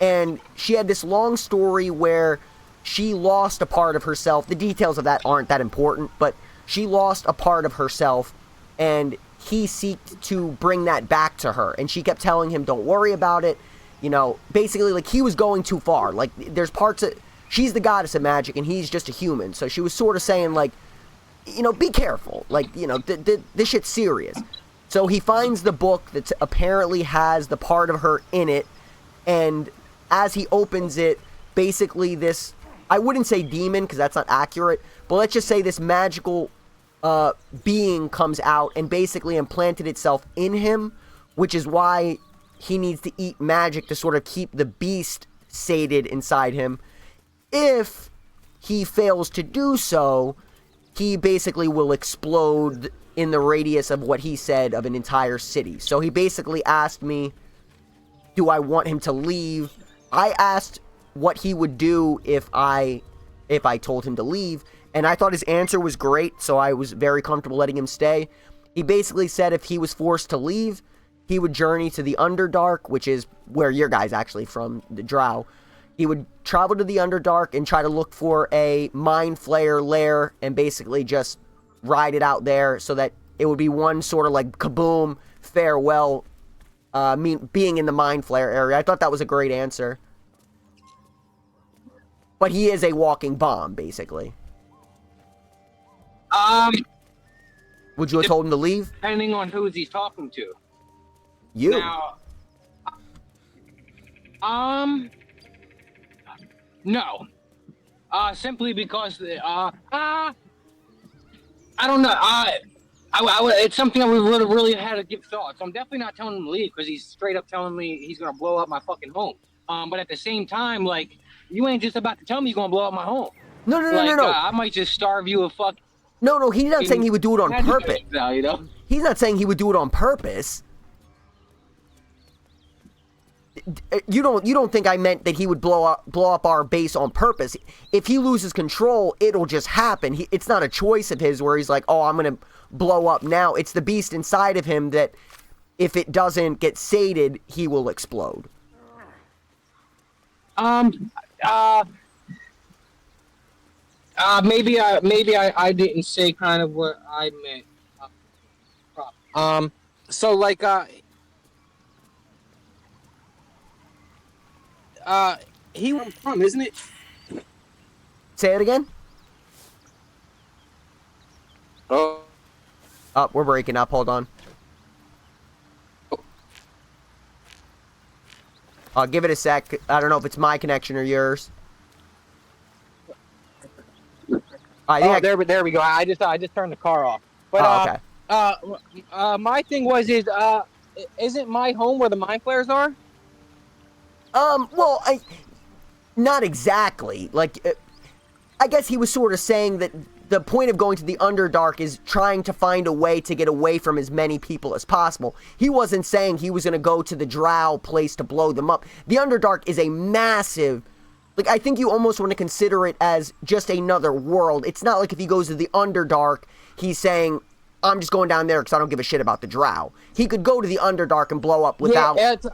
And she had this long story where she lost a part of herself. The details of that aren't that important, but she lost a part of herself, and he sought to bring that back to her. And she kept telling him, don't worry about it. Basically, like, he was going too far. Like, there's parts of... She's the goddess of magic, and he's just a human. So she was sort of saying, like, be careful. Like, this shit's serious. So he finds the book that apparently has the part of her in it, and as he opens it, basically this... I wouldn't say demon, because that's not accurate, but let's just say this magical... being comes out and basically implanted itself in him, which is why he needs to eat magic to sort of keep the beast sated inside him. If he fails to do so, he basically will explode in the radius of what he said of an entire city. So he basically asked me, do I want him to leave? I asked what he would do if I told him to leave, and I thought his answer was great, so I was very comfortable letting him stay. He basically said if he was forced to leave, he would journey to the Underdark, which is where your guy's actually from, the Drow. He would travel to the Underdark and try to look for a Mind Flayer lair and basically just ride it out there so that it would be one sort of like kaboom, farewell, being in the Mind Flayer area. I thought that was a great answer. But he is a walking bomb, basically. Would you have told him to leave? Depending on who he's talking to. You. Now, no. Simply because I don't know. It's something I would really had to give thought. So I'm definitely not telling him to leave because he's straight up telling me he's gonna blow up my fucking home. But at the same time, like, you ain't just about to tell me you're gonna blow up my home. No, no, no, no, Like, no. I might just starve you a fucking. No, no, he's not saying he would do it on purpose. You know? He's not saying he would do it on purpose. You don't think I meant that he would blow up our base on purpose. If he loses control, it'll just happen. It's not a choice of his where he's like, oh, I'm gonna blow up now. It's the beast inside of him that if it doesn't get sated, he will explode. Maybe I didn't say kind of what I meant. So like he where I'm from, isn't it? Say it again. Oh. Oh, we're breaking up. Hold on. I'll give it a sec. I don't know if it's my connection or yours. There we go. I just turned the car off. But okay. My thing was isn't my home where the mind flayers are? Well, not exactly. Like, I guess he was sort of saying that the point of going to the Underdark is trying to find a way to get away from as many people as possible. He wasn't saying he was going to go to the Drow place to blow them up. The Underdark is a massive... Like, I think you almost want to consider it as just another world. It's not like if he goes to the Underdark, he's saying, I'm just going down there because I don't give a shit about the Drow. He could go to the Underdark and blow up without... Yeah, it's,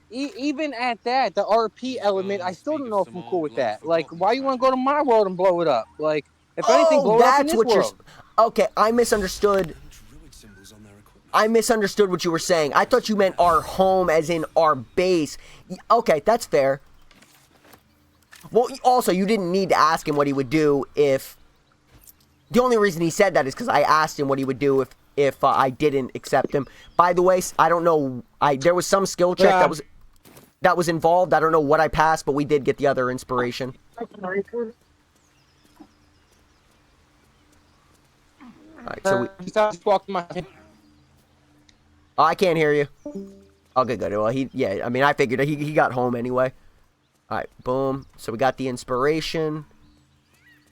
even at that, the RP element, I still don't know if I'm cool with that. Like, why you want to go to my world and blow it up? Like, if anything, blow it up in this world. Okay, I misunderstood. I misunderstood what you were saying. I thought you meant our home as in our base. Okay, that's fair. Well, also, you didn't need to ask him what he would do if... The only reason he said that is because I asked him what he would do if I didn't accept him. By the way, I don't know. There was some skill check that was involved. I don't know what I passed, but we did get the other inspiration. Alright, so we... Oh, I can't hear you. Okay, good. Well, I mean, I figured he got home anyway. Alright, boom. So we got the inspiration.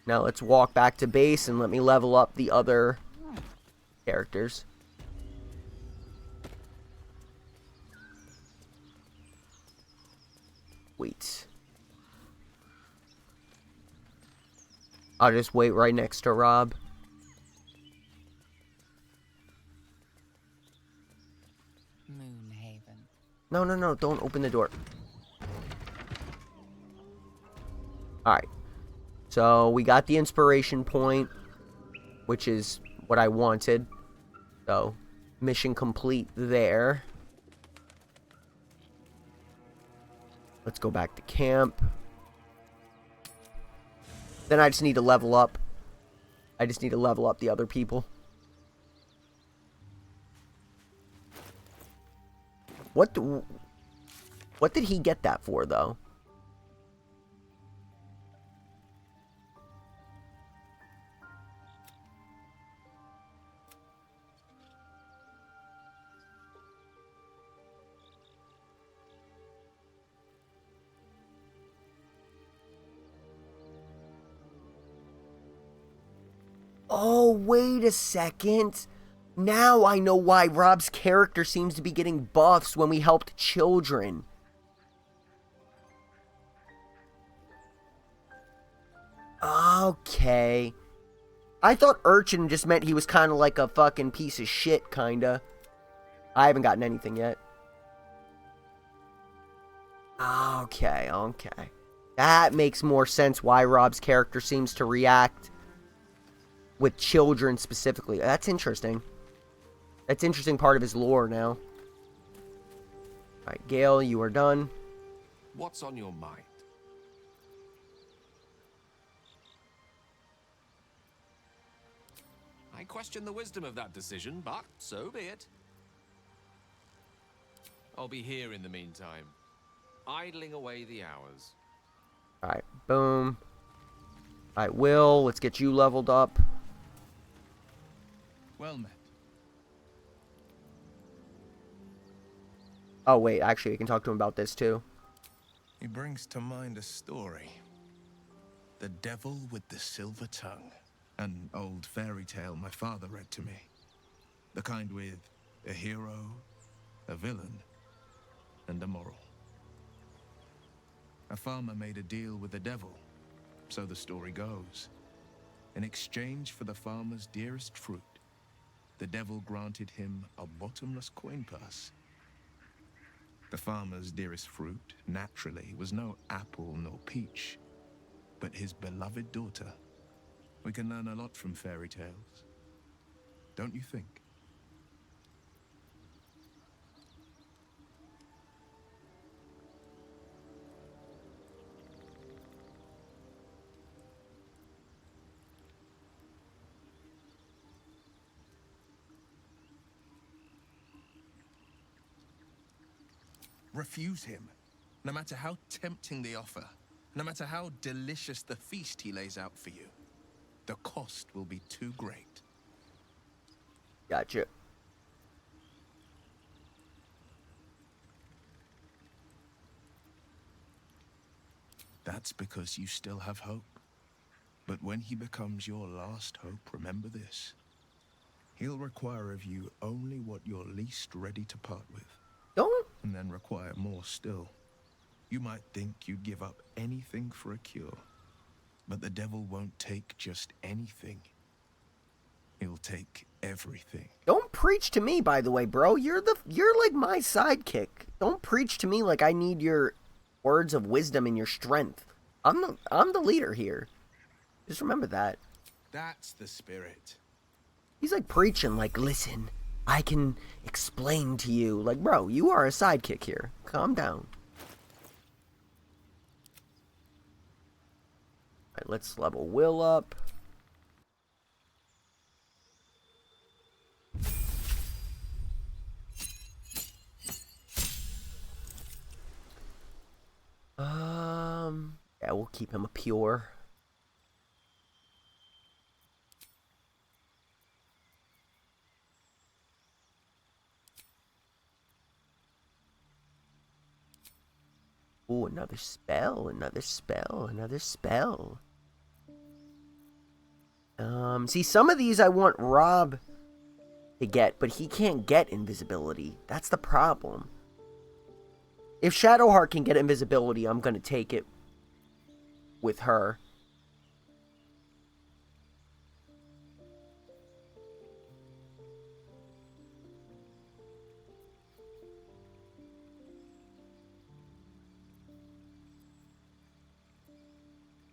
Now let's walk back to base and let me level up the other characters. Wait. I'll just wait right next to Rob. Moonhaven. No, no, no. Don't open the door. Alright. So, we got the inspiration point, which is what I wanted. So, mission complete there. Let's go back to camp. Then I just need to level up. I just need to level up the other people. What did he get that for, though? Oh, wait a second. Now I know why Rob's character seems to be getting buffs when we helped children. Okay. I thought urchin just meant he was kind of like a fucking piece of shit, kinda. I haven't gotten anything yet. Okay, okay. That makes more sense why Rob's character seems to react with children specifically. That's interesting. That's an interesting part of his lore now. Alright, Gale, you are done. What's on your mind? I question the wisdom of that decision, but so be it. I'll be here in the meantime, idling away the hours. Alright, boom. Alright, Will, let's get you leveled up. Well met. Oh, wait, actually, we can talk to him about this, too. He brings to mind a story. The Devil with the Silver Tongue. An old fairy tale my father read to me. The kind with a hero, a villain, and a moral. A farmer made a deal with the devil, so the story goes. In exchange for the farmer's dearest fruit, the devil granted him a bottomless coin purse. The farmer's dearest fruit, naturally, was no apple nor peach, but his beloved daughter. We can learn a lot from fairy tales, don't you think? Refuse him, no matter how tempting the offer, no matter how delicious the feast he lays out for you. The cost will be too great. Gotcha. That's because you still have hope. But when he becomes your last hope, remember this. He'll require of you only what you're least ready to part with. Don't. And then require more still. You might think you'd give up anything for a cure. But the devil won't take just anything. He'll take everything. Don't preach to me, by the way, bro. You're like my sidekick. Don't preach to me like I need your words of wisdom and your strength. I'm the leader here. Just remember that. That's the spirit. He's like preaching, like, listen, I can explain to you. Like, bro, you are a sidekick here. Calm down. Alright, let's level Will up. Yeah, we'll keep him a pure. Ooh, another spell, another spell, another spell. See, some of these I want Rob to get, but he can't get invisibility. That's the problem. If Shadowheart can get invisibility, I'm gonna take it with her.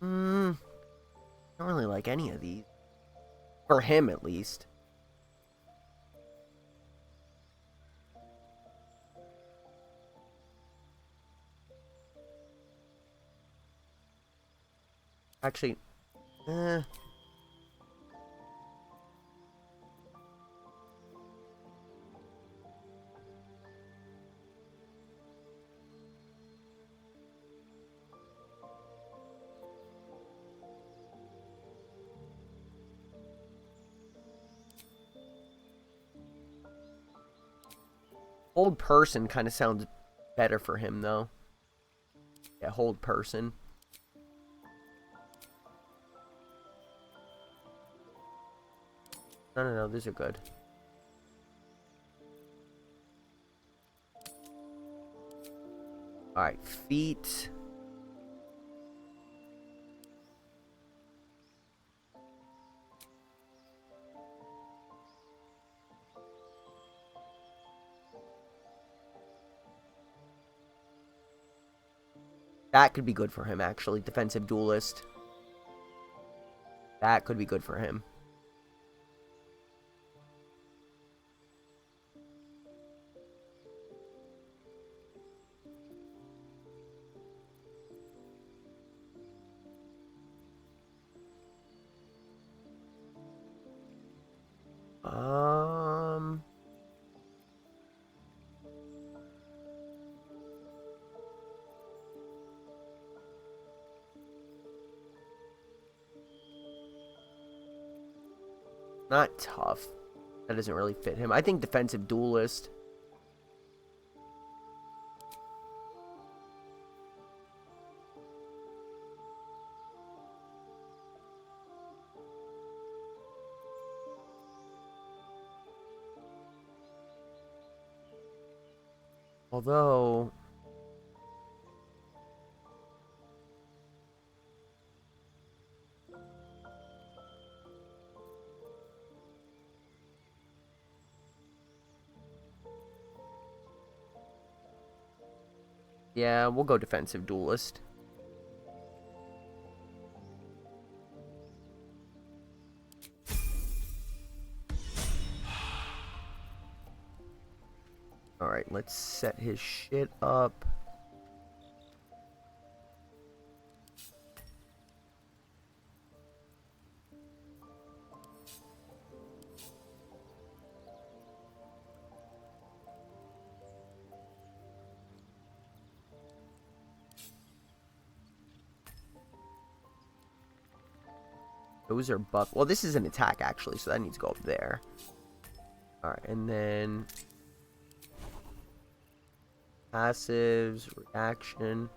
I don't really like any of these. For him, at least. Actually, hold person kind of sounds better for him, though. Yeah, hold person. No, these are good. Alright, feet. That could be good for him, actually. Defensive duelist. That could be good for him. Not tough. That doesn't really fit him. I think defensive duelist. Although... yeah, we'll go defensive duelist. Alright, let's set his shit up. Those are buff. Well, this is an attack, actually, so that needs to go up there. Alright, and then... passives, reaction.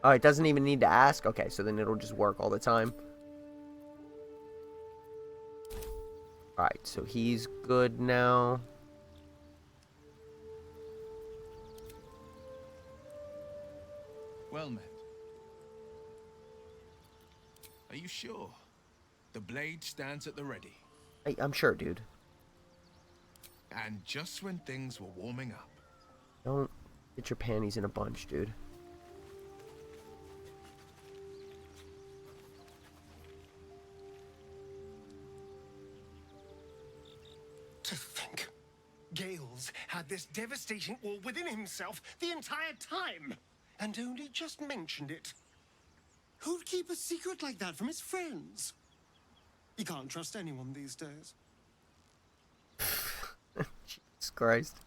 Oh, it doesn't even need to ask? Okay, so then it'll just work all the time. Alright, so he's good now. Well met. Are you sure? The blade stands at the ready. I'm sure, dude. And just when things were warming up. Don't get your panties in a bunch, dude. To think, Gales had this devastating war within himself the entire time, and only just mentioned it. Who'd keep a secret like that from his friends? You can't trust anyone these days. Jesus Christ.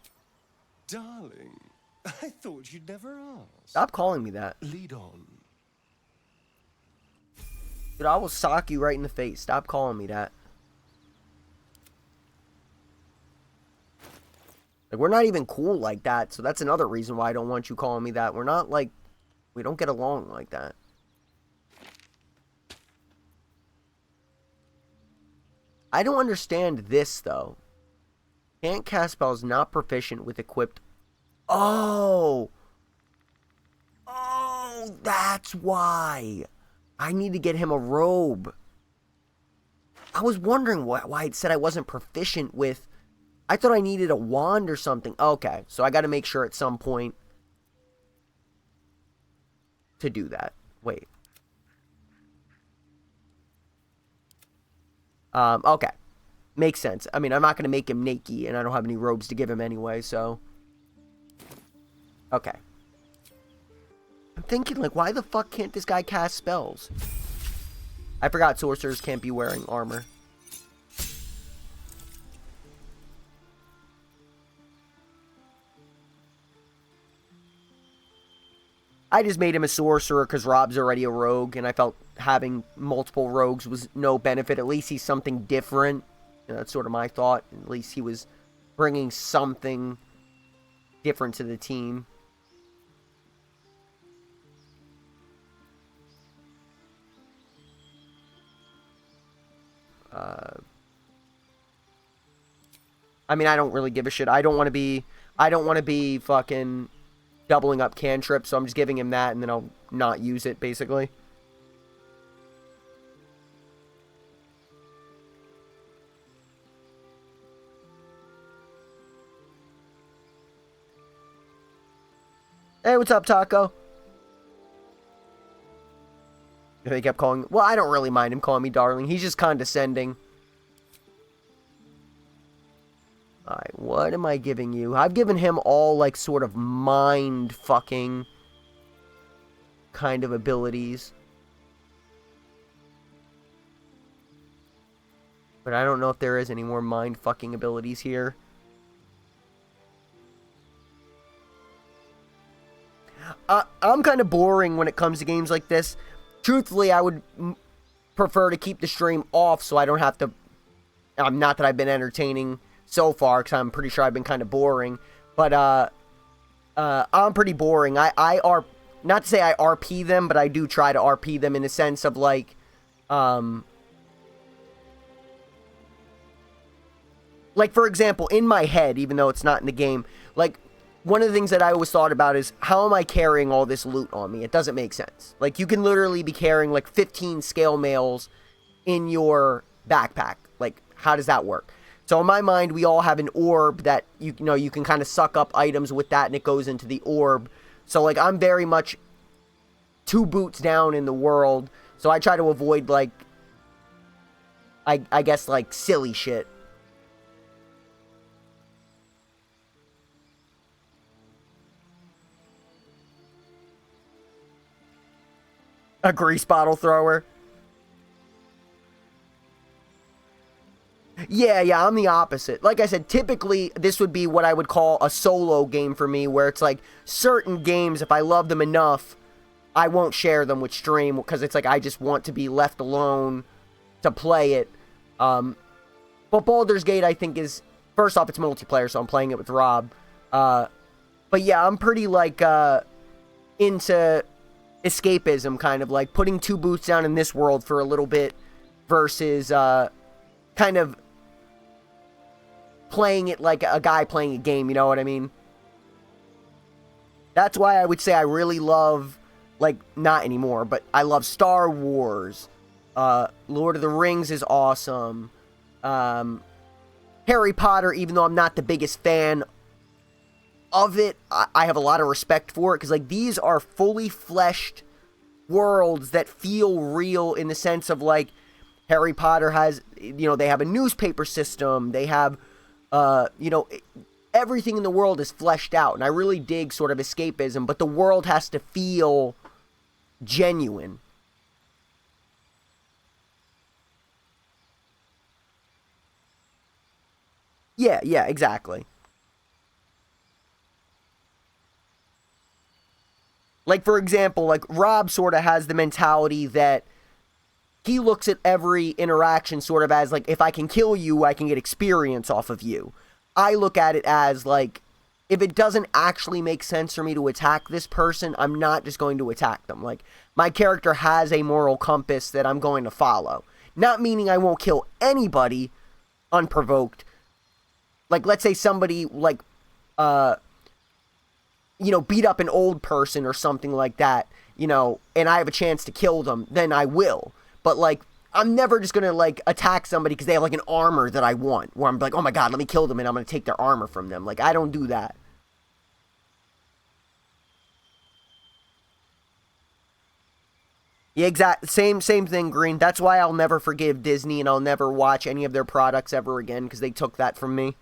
Darling, I thought you'd never ask. Stop calling me that. Lead on. Dude, I will sock you right in the face. Stop calling me that. Like, we're not even cool like that, so that's another reason why I don't want you calling me that. We're not, like, we don't get along like that. I don't understand this, though. Can't cast spells not proficient with equipped... Oh! Oh, that's why! I need to get him a robe. I was wondering why it said I wasn't proficient with... I thought I needed a wand or something. Okay, so I got to make sure at some point to do that. Wait. Okay. Makes sense. I mean, I'm not going to make him naked, and I don't have any robes to give him anyway, so... Okay. I'm thinking, like, why the fuck can't this guy cast spells? I forgot sorcerers can't be wearing armor. I just made him a sorcerer because Rob's already a rogue, and I felt having multiple rogues was no benefit. At least he's something different. You know, that's sort of my thought. At least he was bringing something different to the team. I mean, I don't really give a shit. I don't want to be fucking doubling up cantrips, so I'm just giving him that, and then I'll not use it, basically. Hey, what's up, Taco? They kept calling... Well, I don't really mind him calling me darling. He's just condescending. Alright, what am I giving you? I've given him all, like, sort of mind-fucking kind of abilities. But I don't know if there is any more mind-fucking abilities here. I'm kind of boring when it comes to games like this. Truthfully, I would prefer to keep the stream off so I don't have to, not that I've been entertaining so far, because I'm pretty sure I've been kind of boring, but I'm pretty boring. Not to say I RP them, but I do try to RP them in the sense of, like, like, for example, in my head, even though it's not in the game, like, one of the things that I always thought about is, how am I carrying all this loot on me? It doesn't make sense. Like, you can literally be carrying, like, 15 scale mails in your backpack. Like, how does that work? So in my mind, we all have an orb that, you know, you can kind of suck up items with that, and it goes into the orb. So, like, I'm very much 2 boots down in the world, so I try to avoid, like, I guess, like, silly shit. A grease bottle thrower. Yeah, I'm the opposite. Like I said, typically, this would be what I would call a solo game for me, where it's like, certain games, if I love them enough, I won't share them with stream, because it's like, I just want to be left alone to play it. But Baldur's Gate, I think, is, first off, it's multiplayer, so I'm playing it with Rob. But yeah, I'm pretty, like, into escapism, kind of, like, putting 2 boots down in this world for a little bit, versus, kind of playing it like a guy playing a game, you know what I mean? That's why I would say I really love, like, not anymore, but I love Star Wars. Lord of the Rings is awesome. Harry Potter, even though I'm not the biggest fan of it, I have a lot of respect for it, because, like, these are fully fleshed worlds that feel real, in the sense of, like, Harry Potter has, you know, they have a newspaper system, they have, you know, everything in the world is fleshed out, and I really dig sort of escapism, but the world has to feel genuine. Yeah, exactly. Like, for example, like, Rob sort of has the mentality that he looks at every interaction sort of as, like, if I can kill you, I can get experience off of you. I look at it as, like, if it doesn't actually make sense for me to attack this person, I'm not just going to attack them. Like, my character has a moral compass that I'm going to follow. Not meaning I won't kill anybody unprovoked. Like, let's say somebody, like, you know, beat up an old person or something like that, you know, and I have a chance to kill them, then I will. But, like, I'm never just gonna, like, attack somebody because they have, like, an armor that I want, where I'm like, oh my god, let me kill them, and I'm gonna take their armor from them. Like, I don't do that. Yeah, same thing, Green. That's why I'll never forgive Disney, and I'll never watch any of their products ever again, because they took that from me.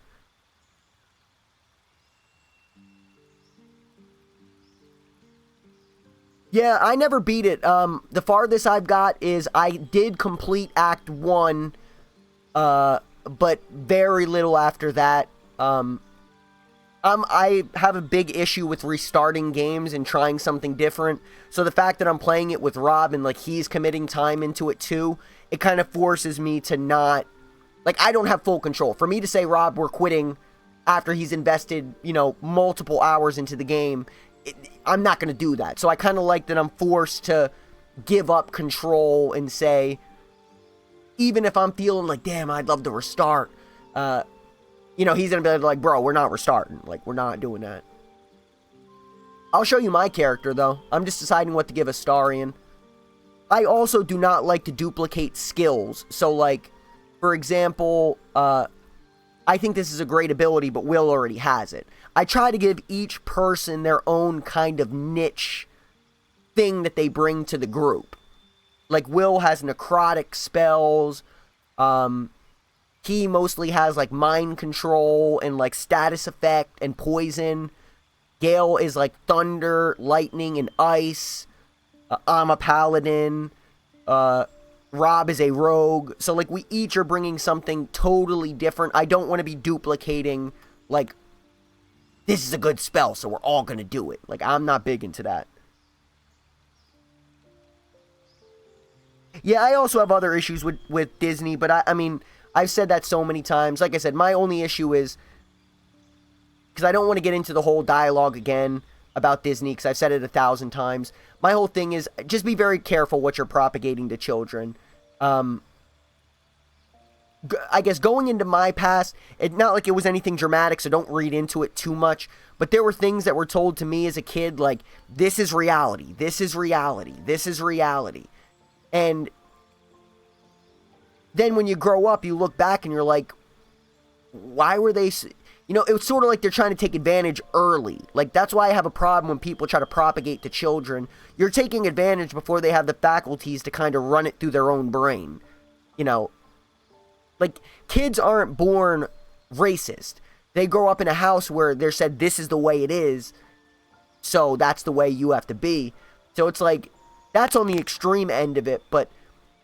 Yeah, I never beat it. The farthest I've got is I did complete Act 1, but very little after that. I have a big issue with restarting games and trying something different. So the fact that I'm playing it with Rob and, like, he's committing time into it too, it kind of forces me to not, like, I don't have full control. For me to say, Rob, we're quitting after he's invested, you know, multiple hours into the game, I'm not going to do that. So I kind of like that I'm forced to give up control and say, even if I'm feeling like, damn, I'd love to restart, you know, he's going to be like, bro, we're not restarting. Like, we're not doing that. I'll show you my character, though. I'm just deciding what to give Astarion. I also do not like to duplicate skills. So, like, for example, I think this is a great ability, but Will already has it. I try to give each person their own kind of niche thing that they bring to the group. Like, Will has necrotic spells. He mostly has, like, mind control and, like, status effect and poison. Gale is, like, thunder, lightning, and ice. I'm a paladin. Rob is a rogue. So, like, we each are bringing something totally different. I don't want to be duplicating, like, this is a good spell, so we're all going to do it. Like, I'm not big into that. Yeah, I also have other issues with Disney, but I mean, I've said that so many times. Like I said, my only issue is, because I don't want to get into the whole dialogue again about Disney, because I've said it 1,000 times. My whole thing is, just be very careful what you're propagating to children. I guess going into my past, not like it was anything dramatic, so don't read into it too much, but there were things that were told to me as a kid, like, this is reality, this is reality, this is reality. And then when you grow up, you look back and you're like, why were they... You know, it's sort of like they're trying to take advantage early. Like, that's why I have a problem when people try to propagate to children. You're taking advantage before they have the faculties to kind of run it through their own brain. You know, like, kids aren't born racist. They grow up in a house where they're said, this is the way it is, so that's the way you have to be. So it's like, that's on the extreme end of it, but,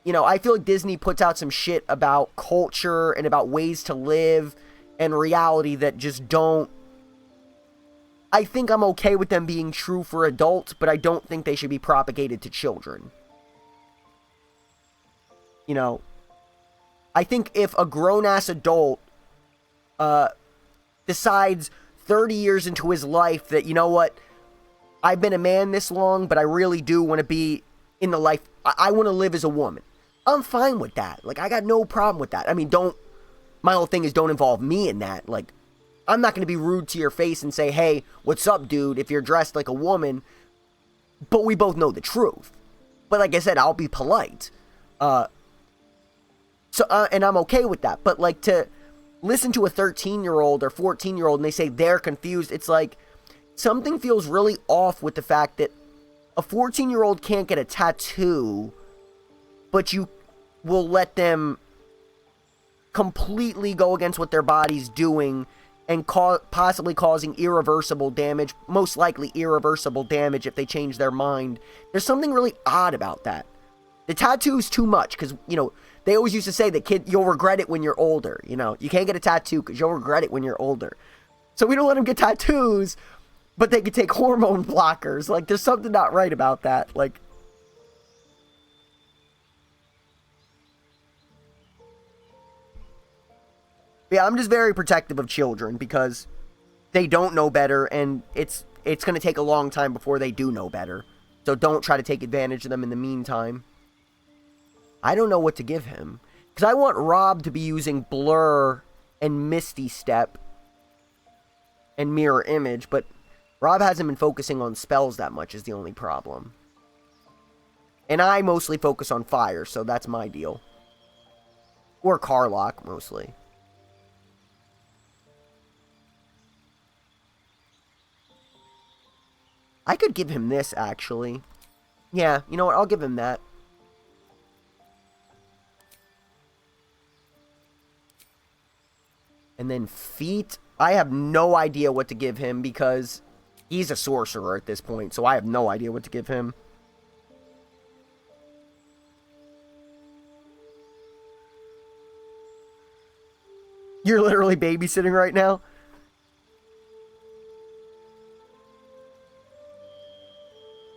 you know, I feel like Disney puts out some shit about culture and about ways to live and reality that just don't... I think I'm okay with them being true for adults, but I don't think they should be propagated to children. You know, I think if a grown-ass adult decides 30 years into his life that, you know what, I've been a man this long, but I really do want to be in the life, I want to live as a woman. I'm fine with that. Like, I got no problem with that. I mean, my whole thing is don't involve me in that. Like, I'm not going to be rude to your face and say, hey, what's up, dude, if you're dressed like a woman, but we both know the truth. But like I said, I'll be polite. And I'm okay with that. But, like, to listen to a 13-year-old or 14-year-old and they say they're confused, it's like, something feels really off with the fact that a 14-year-old can't get a tattoo, but you will let them completely go against what their body's doing and possibly causing irreversible damage, most likely irreversible damage if they change their mind. There's something really odd about that. The tattoo's too much, because, you know, they always used to say that, kid, you'll regret it when you're older. You know, you can't get a tattoo because you'll regret it when you're older. So we don't let them get tattoos, but they can take hormone blockers. Like, there's something not right about that. Like, yeah, I'm just very protective of children because they don't know better, and it's going to take a long time before they do know better. So don't try to take advantage of them in the meantime. I don't know what to give him, because I want Rob to be using Blur and Misty Step and Mirror Image, but Rob hasn't been focusing on spells that much is the only problem. And I mostly focus on fire, so that's my deal. Or Carlock, mostly. I could give him this, actually. Yeah, you know what? I'll give him that. And then feet. I have no idea what to give him because he's a sorcerer at this point, so I have no idea what to give him. You're literally babysitting right now?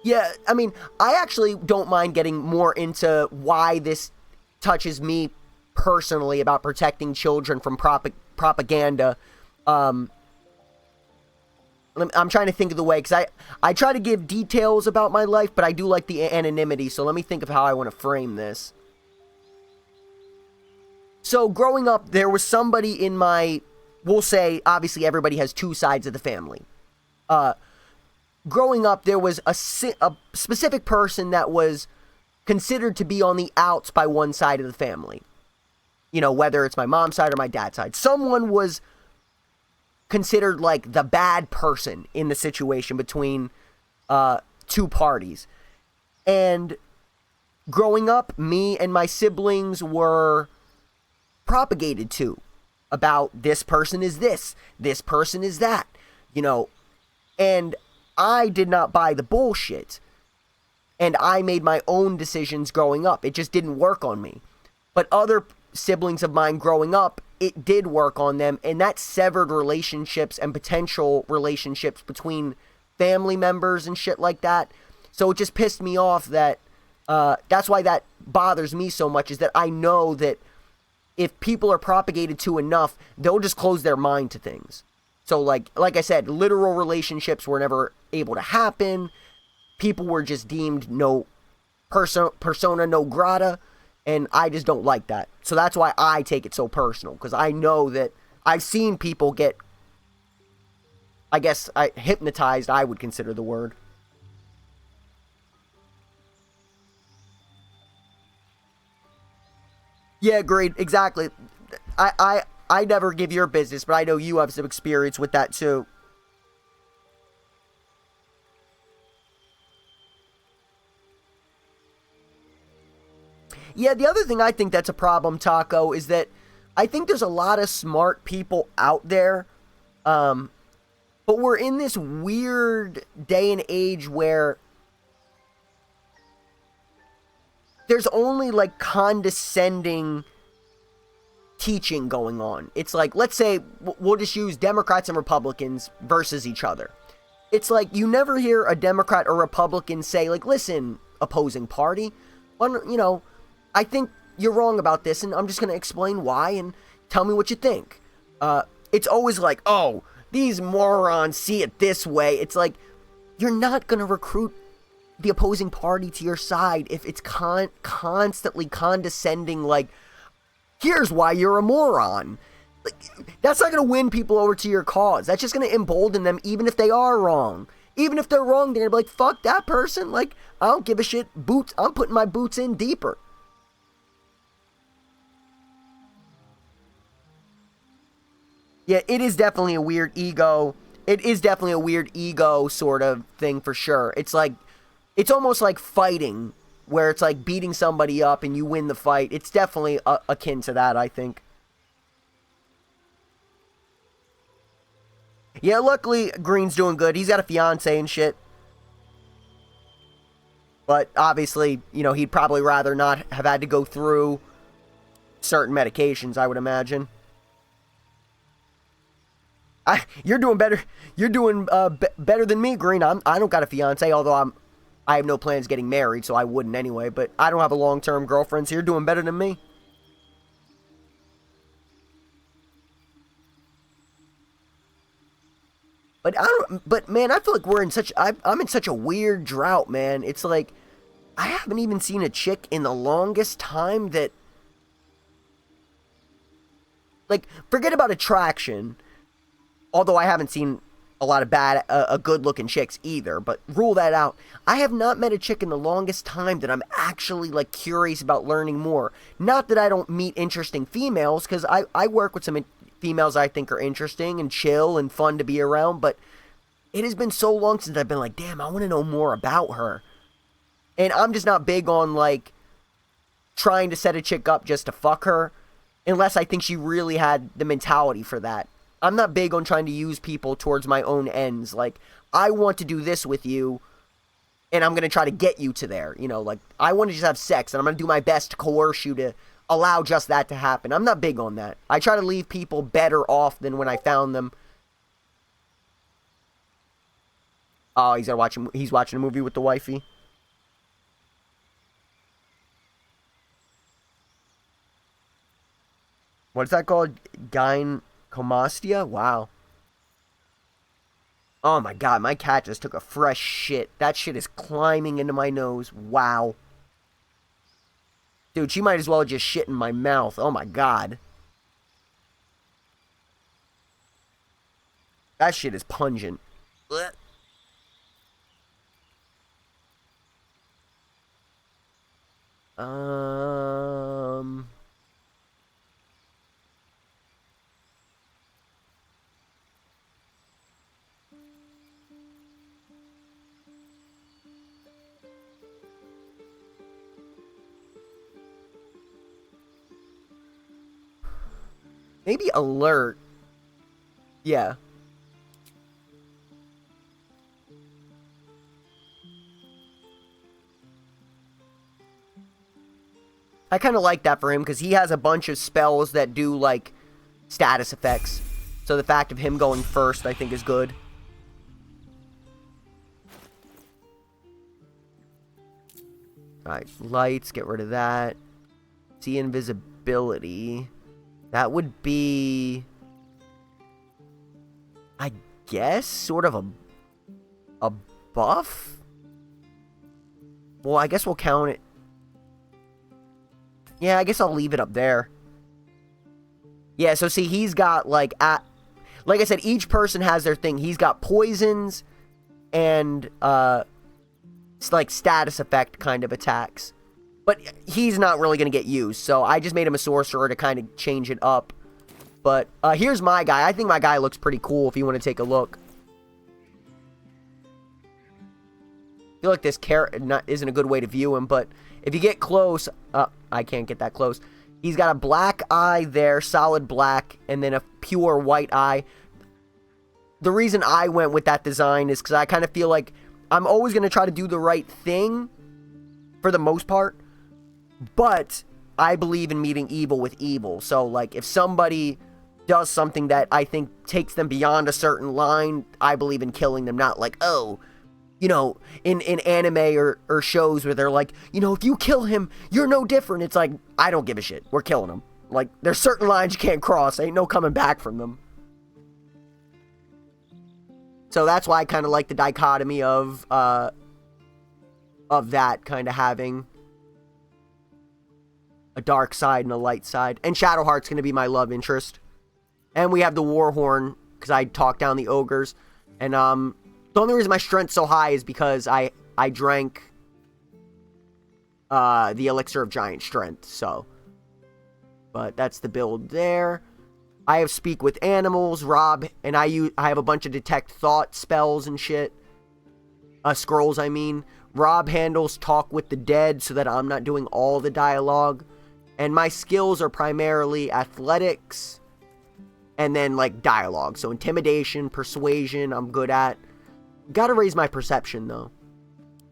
Yeah, I mean, I actually don't mind getting more into why this touches me personally about protecting children from propaganda. I'm trying to think of the way, because I try to give details about my life, but I do like the anonymity, so let me think of how I want to frame this. So, growing up, there was somebody in my, we'll say, obviously everybody has two sides of the family. Growing up, there was a specific person that was considered to be on the outs by one side of the family. You know, whether it's my mom's side or my dad's side. Someone was considered like the bad person in the situation between two parties. And growing up, me and my siblings were propagated to about this person is this person is that, you know, and I did not buy the bullshit, and I made my own decisions growing up. It just didn't work on me. But other siblings of mine growing up, it did work on them, and that severed relationships and potential relationships between family members and shit like that. So it just pissed me off that That's why that bothers me so much, is that I know that if people are propagated to enough, they'll just close their mind to things. So like I said, literal relationships were never able to happen. People were just deemed no persona non grata, and I just don't like that. So that's why I take it so personal, because I know that I've seen people get, I guess, hypnotized, I would consider the word. Yeah, agreed. Exactly. I never give your business, but I know you have some experience with that too. Yeah, the other thing I think that's a problem, Taco, is that I think there's a lot of smart people out there, but we're in this weird day and age where there's only like condescending teaching going on. It's like, let's say we'll just use Democrats and Republicans versus each other. It's like you never hear a Democrat or Republican say, like, listen, opposing party, I think you're wrong about this, and I'm just going to explain why, and tell me what you think. It's always like, oh, these morons see it this way. It's like, you're not going to recruit the opposing party to your side if it's constantly condescending, like, here's why you're a moron. Like, that's not going to win people over to your cause. That's just going to embolden them, even if they are wrong. Even if they're wrong, they're going to be like, fuck that person. Like, I don't give a shit. I'm putting my boots in deeper. Yeah, it is definitely a weird ego. It is definitely a weird ego sort of thing for sure. It's like, it's almost like fighting, where it's like beating somebody up and you win the fight. It's definitely akin to that, I think. Yeah, luckily, Green's doing good. He's got a fiance and shit. But obviously, he'd probably rather not have had to go through certain medications, I would imagine. You're doing better. You're doing better than me, Green. I don't got a fiance, although I have no plans getting married, so I wouldn't anyway. But I don't have a long-term girlfriend, so you're doing better than me. But man, I feel like I'm in such a weird drought, man. It's like I haven't even seen a chick in the longest time that, like, forget about attraction. Although I haven't seen a lot of good-looking chicks either, but rule that out. I have not met a chick in the longest time that I'm actually, like, curious about learning more. Not that I don't meet interesting females, because I work with some females I think are interesting and chill and fun to be around, but it has been so long since I've been like, damn, I want to know more about her. And I'm just not big on, like, trying to set a chick up just to fuck her, unless I think she really had the mentality for that. I'm not big on trying to use people towards my own ends. Like, I want to do this with you, and I'm going to try to get you to there. Like, I want to just have sex, and I'm going to do my best to coerce you to allow just that to happen. I'm not big on that. I try to leave people better off than when I found them. Oh, he's watching a movie with the wifey. What's that called? Gynecomastia? Wow. Oh my god, my cat just took a fresh shit. That shit is climbing into my nose. Wow. Dude, she might as well just shit in my mouth. Oh my god. That shit is pungent. Blech. Maybe alert. Yeah. I kind of like that for him, because he has a bunch of spells that do, like, status effects. So the fact of him going first, I think, is good. Alright, lights, get rid of that. See invisibility. That would be, I guess, sort of a buff? Well, I guess we'll count it. Yeah, I guess I'll leave it up there. Yeah, so see, he's got, like I said, each person has their thing. He's got poisons and, it's like status effect kind of attacks. But he's not really going to get used, so I just made him a sorcerer to kind of change it up. But here's my guy. I think my guy looks pretty cool if you want to take a look. I feel like this carrot isn't a good way to view him, but if you get close... I can't get that close. He's got a black eye there, solid black, and then a pure white eye. The reason I went with that design is because I kind of feel like I'm always going to try to do the right thing for the most part, but I believe in meeting evil with evil. So, like, if somebody does something that I think takes them beyond a certain line, I believe in killing them, not like, oh, you know, in anime or shows where they're like, you know, if you kill him, you're no different. It's like, I don't give a shit. We're killing him. Like, there's certain lines you can't cross. Ain't no coming back from them. So that's why I kind of like the dichotomy of that kind of having a dark side and a light side. And Shadowheart's going to be my love interest. And we have the Warhorn, because I talked down the ogres. And the only reason my strength's so high is because I drank the Elixir of Giant Strength, so. But that's the build there. I have Speak with Animals, Rob, and I have a bunch of Detect Thought spells and shit. Scrolls, I mean. Rob handles Talk with the Dead so that I'm not doing all the dialogue. And my skills are primarily athletics and then, like, dialogue. So intimidation, persuasion, I'm good at. Gotta raise my perception, though.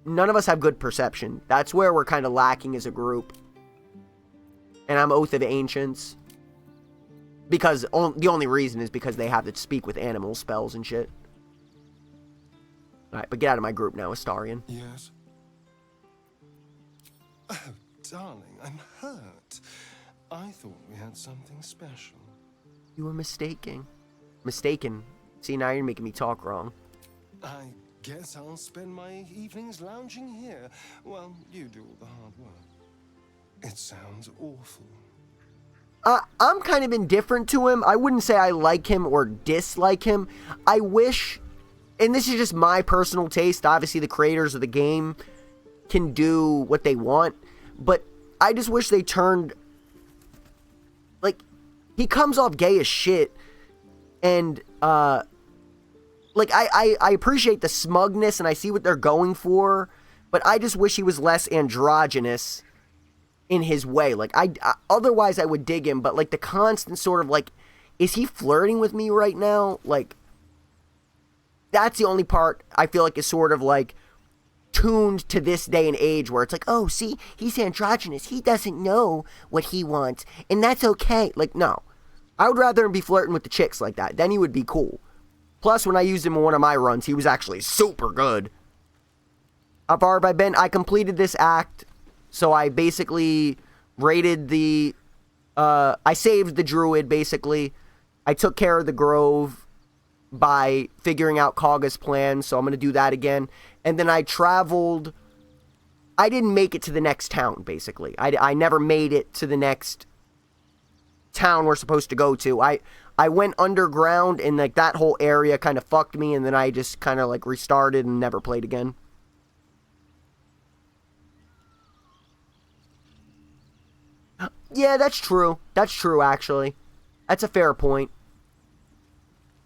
None of us have good perception. That's where we're kind of lacking as a group. And I'm Oath of Ancients. Because the only reason is because they have to Speak with Animals spells and shit. Alright, but get out of my group now, Astarion. Yes. Oh, darling, I'm hurt. I thought we had something special. You were mistaken. Mistaken. See, now you're making me talk wrong. I guess I'll spend my evenings lounging here while you do all the hard work. It sounds awful. I'm kind of indifferent to him. I wouldn't say I like him or dislike him. I wish, and this is just my personal taste, obviously the creators of the game can do what they want, but I just wish they turned, like, he comes off gay as shit, and, like, I appreciate the smugness, and I see what they're going for, but I just wish he was less androgynous in his way. Like, otherwise I would dig him, but, like, the constant sort of, like, is he flirting with me right now? Like, that's the only part I feel like is sort of, like, tuned to this day and age, where it's like, oh, see, he's androgynous, he doesn't know what he wants, and that's okay. Like, no. I would rather him be flirting with the chicks like that. Then he would be cool. Plus, when I used him in one of my runs, he was actually super good. How far have I been? I completed this act, so I basically raided the... I saved the druid, basically. I took care of the grove by figuring out Kagha's plan, so I'm going to do that again. And then I traveled... I didn't make it to the next town, basically. I never made it to the next town we're supposed to go to. I went underground, and, like, that whole area kind of fucked me, and then I just kind of, like, restarted and never played again. Yeah, that's true. That's true, actually. That's a fair point.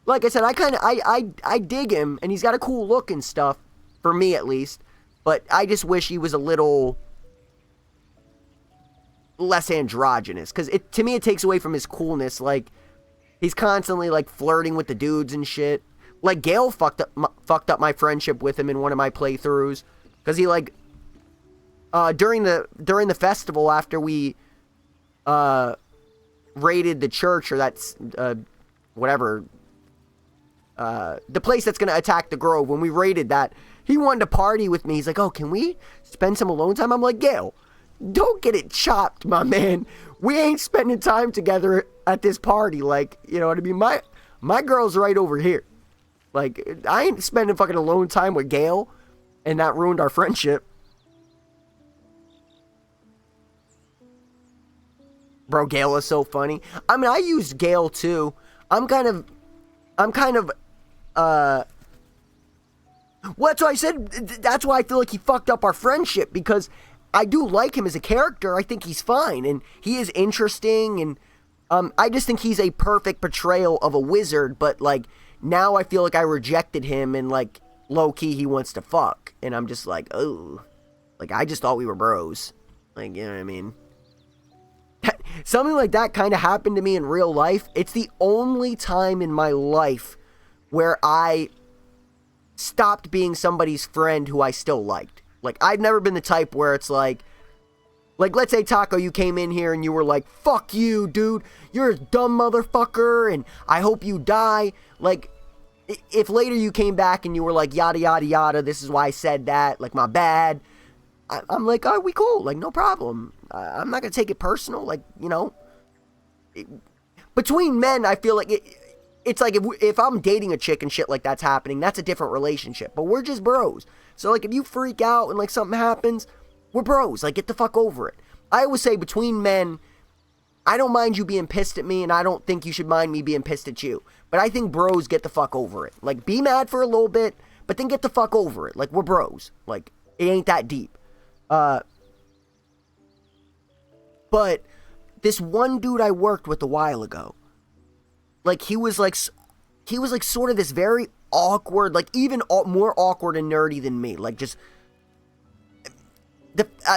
Like I said, I dig him, and he's got a cool look and stuff, for me at least, but I just wish he was a little less androgynous, because to me it takes away from his coolness. Like, he's constantly, like, flirting with the dudes and shit. Like, Gale fucked up my friendship with him in one of my playthroughs, because he, like, during the festival after we raided the church, or that's whatever, the place that's gonna attack the grove, when we raided that, he wanted to party with me. He's like, oh, can we spend some alone time? I'm like, Gale, don't get it chopped, my man. We ain't spending time together at this party. Like, you know what I mean? My girl's right over here. Like, I ain't spending fucking alone time with Gale, and that ruined our friendship. Bro, Gale is so funny. I mean, I used Gale too. I'm kind of, well, that's why I said, that's why I feel like he fucked up our friendship, because I do like him as a character. I think he's fine, and he is interesting, and I just think he's a perfect portrayal of a wizard, but, like, now I feel like I rejected him, and, like, low-key he wants to fuck, and I'm just like, oh, like, I just thought we were bros. Like, you know what I mean? Something like that kind of happened to me in real life. It's the only time in my life where I stopped being somebody's friend who I still liked. Like, I've never been the type where it's like, let's say, Taco, you came in here and you were like, fuck you, dude. You're a dumb motherfucker, and I hope you die. Like, if later you came back and you were like, yada, yada, yada, this is why I said that, like, my bad. I'm like, oh, we cool. Like, no problem. I'm not going to take it personal. Like, you know. Between men, I feel like it's like if I'm dating a chick and shit like that's happening, that's a different relationship. But we're just bros. So, like, if you freak out and, like, something happens, we're bros. Like, get the fuck over it. I always say, between men, I don't mind you being pissed at me, and I don't think you should mind me being pissed at you. But I think bros get the fuck over it. Like, be mad for a little bit, but then get the fuck over it. Like, we're bros. Like, it ain't that deep. But this one dude I worked with a while ago, like, he was like sort of this very awkward, like, even more awkward and nerdy than me. Like, just,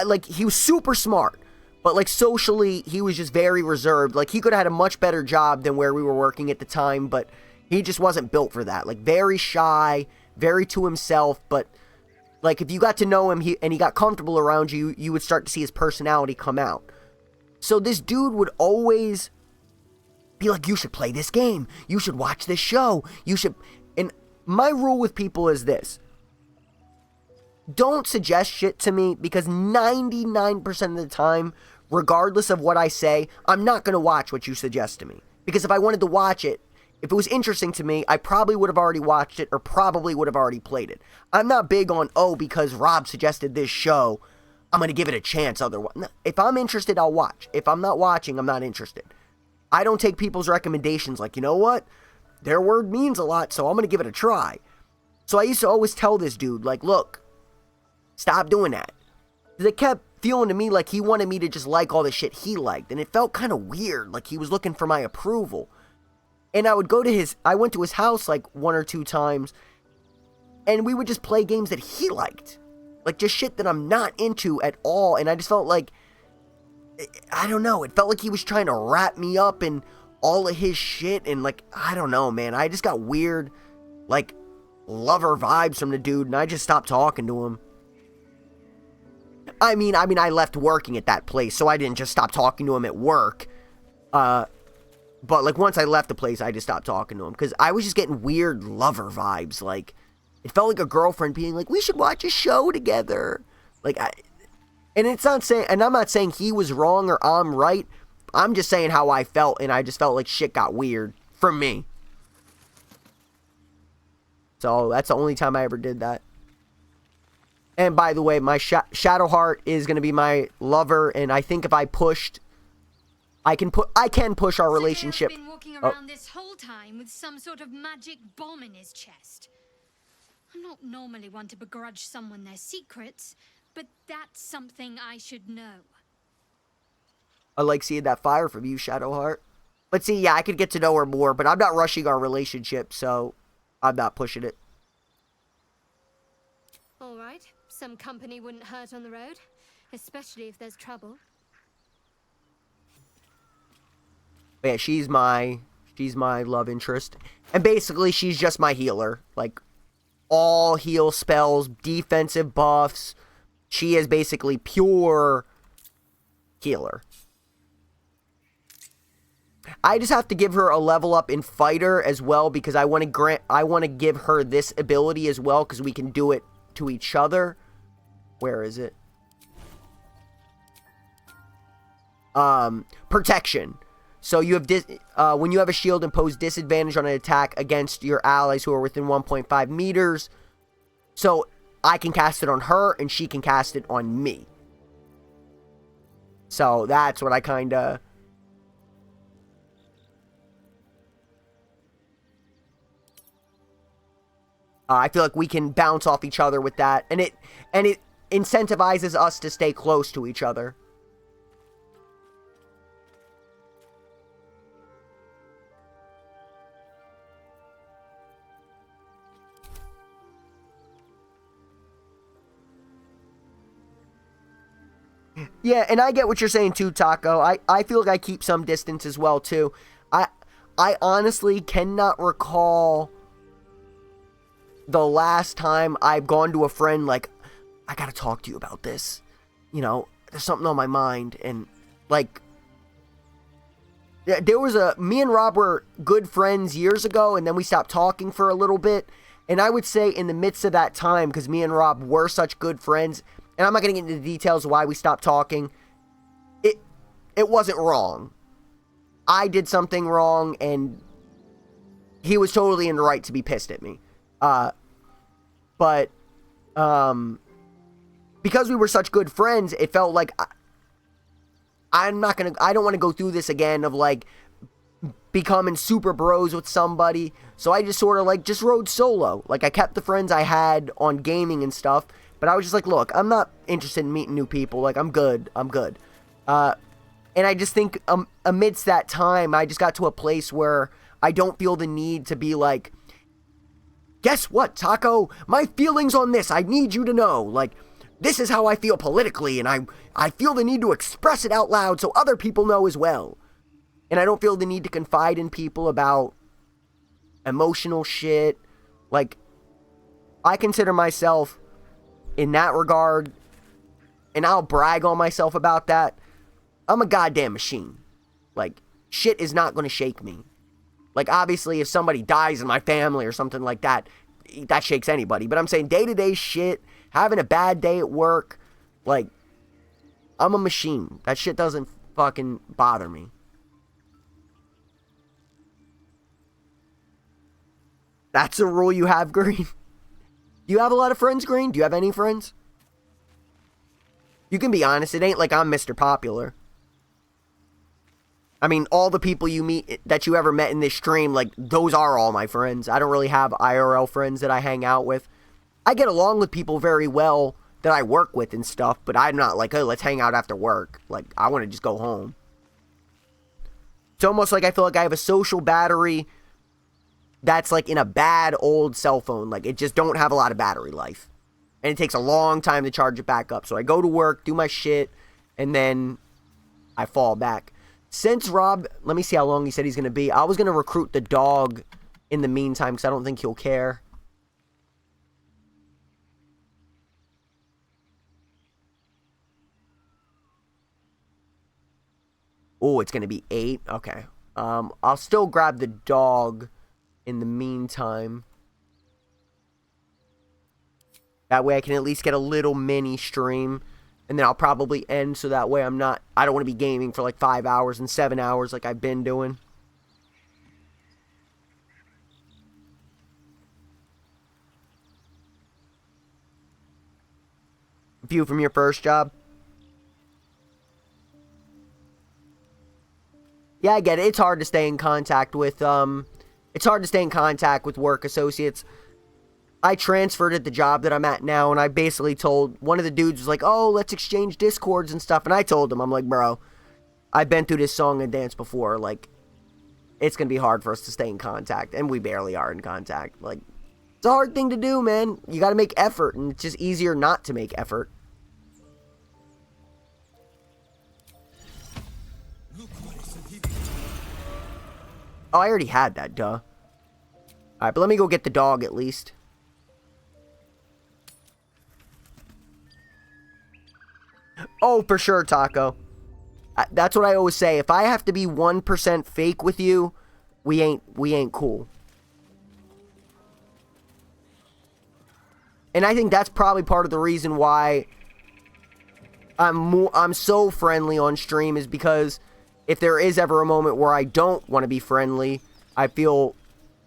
like, he was super smart, but, like, socially, he was just very reserved. Like, he could have had a much better job than where we were working at the time, but he just wasn't built for that. Like, very shy, very to himself, but, like, if you got to know him and he got comfortable around you, you would start to see his personality come out. So this dude would always be like, you should play this game. You should watch this show. You should... And my rule with people is this. Don't suggest shit to me, because 99% of the time, regardless of what I say, I'm not going to watch what you suggest to me. Because if I wanted to watch it, if it was interesting to me, I probably would have already watched it, or probably would have already played it. I'm not big on, oh, because Rob suggested this show, I'm going to give it a chance otherwise. No, if I'm interested, I'll watch. If I'm not watching, I'm not interested. I don't take people's recommendations like, you know what? Their word means a lot, so I'm going to give it a try. So I used to always tell this dude, like, look, stop doing that. Because it kept feeling to me like he wanted me to just like all the shit he liked. And it felt kind of weird, like he was looking for my approval. And I went to his house like 1 or 2 times, and we would just play games that he liked. Like, just shit that I'm not into at all. And I just felt like, I don't know, it felt like he was trying to wrap me up in all of his shit. And, like, I don't know, man. I just got weird, like, lover vibes from the dude, and I just stopped talking to him. I mean, I left working at that place, so I didn't just stop talking to him at work. But, like, once I left the place, I just stopped talking to him, because I was just getting weird lover vibes. Like, it felt like a girlfriend being like, we should watch a show together. Like, and I'm not saying he was wrong or I'm right. I'm just saying how I felt, and I just felt like shit got weird for me. So, that's the only time I ever did that. And by the way, my Shadowheart is going to be my lover, and I think if I pushed, I can push our relationship. So he has been walking around this whole time with some sort of magic bomb in his chest. I'm not normally one to begrudge someone their secrets, but that's something I should know. I like seeing that fire from you, Shadowheart. But see, yeah, I could get to know her more, but I'm not rushing our relationship, so I'm not pushing it. All right, some company wouldn't hurt on the road, especially if there's trouble. But yeah, she's my love interest, and basically she's just my healer. Like, all heal spells, defensive buffs. She is basically pure healer. I just have to give her a level up in fighter as well, because I want to give her this ability as well, because we can do it to each other. Where is it? Protection. So you have when you have a shield, impose disadvantage on an attack against your allies who are within 1.5 meters. So I can cast it on her, and she can cast it on me. So that's what I kind of... I feel like we can bounce off each other with that, and it incentivizes us to stay close to each other. Yeah, and I get what you're saying too, Taco. I feel like I keep some distance as well too. I honestly cannot recall the last time I've gone to a friend like, I gotta talk to you about this. You know, there's something on my mind. And like, there was me and Rob were good friends years ago, and then we stopped talking for a little bit. And I would say in the midst of that time, because me and Rob were such good friends, and I'm not going to get into the details of why we stopped talking, it wasn't wrong. I did something wrong, and he was totally in the right to be pissed at me. But because we were such good friends, it felt like I don't want to go through this again of like becoming super bros with somebody. So I just sort of like just rode solo. Like I kept the friends I had on gaming and stuff, but I was just like, look, I'm not interested in meeting new people. Like I'm good. And I just think amidst that time, I just got to a place where I don't feel the need to be like, guess what, Taco? My feelings on this, I need you to know. Like, this is how I feel politically, and I feel the need to express it out loud so other people know as well. And I don't feel the need to confide in people about emotional shit. Like, I consider myself, in that regard, and I'll brag on myself about that, I'm a goddamn machine. Like, shit is not going to shake me. Like, obviously, if somebody dies in my family or something like that, that shakes anybody. But I'm saying day-to-day shit, having a bad day at work, like, I'm a machine. That shit doesn't fucking bother me. That's a rule you have, Green? Do you have a lot of friends, Green? Do you have any friends? You can be honest. It ain't like I'm Mr. Popular. I mean, all the people you meet that you ever met in this stream, like, those are all my friends. I don't really have IRL friends that I hang out with. I get along with people very well that I work with and stuff, but I'm not like, hey, let's hang out after work. Like, I want to just go home. It's almost like I feel like I have a social battery that's like in a bad old cell phone. Like, it just don't have a lot of battery life. And it takes a long time to charge it back up. So I go to work, do my shit, and then I fall back. Since Rob, let me see how long he said he's going to be. I was going to recruit the dog in the meantime because I don't think he'll care. Oh, it's going to be 8? Okay. I'll still grab the dog in the meantime. That way I can at least get a little mini stream. And then I'll probably end so that way I don't want to be gaming for like 5 hours and 7 hours like I've been doing. View from your first job? Yeah, I get it. It's hard to stay in contact with, work associates. I transferred at the job that I'm at now, and I basically told one of the dudes was like, oh, let's exchange Discords and stuff. And I told him, I'm like, bro, I've been through this song and dance before. Like, it's going to be hard for us to stay in contact. And we barely are in contact. Like, it's a hard thing to do, man. You got to make effort, and it's just easier not to make effort. Oh, I already had that, duh. Alright, but let me go get the dog at least. Oh, for sure, Taco. That's what I always say. If I have to be 1% fake with you, we ain't cool. And I think that's probably part of the reason why I'm so friendly on stream, is because if there is ever a moment where I don't want to be friendly, I feel,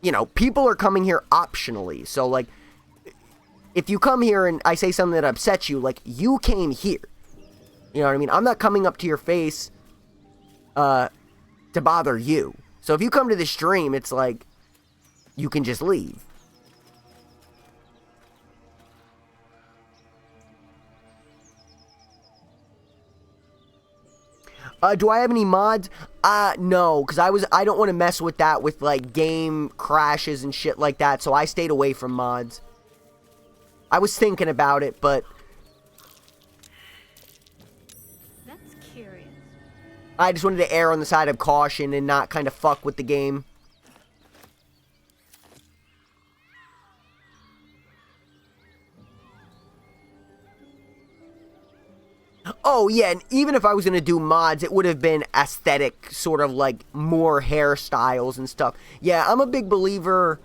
you know, people are coming here optionally. So, like, if you come here and I say something that upsets you, like, you came here. You know what I mean? I'm not coming up to your face to bother you. So if you come to the stream, it's like, you can just leave. Do I have any mods? No, because I don't want to mess with that with, like, game crashes and shit like that, so I stayed away from mods. I was thinking about it, but That's curious. I just wanted to err on the side of caution and not kind of fuck with the game. Oh, yeah, and even if I was going to do mods, it would have been aesthetic, sort of like more hairstyles and stuff. Yeah, I'm a big believer,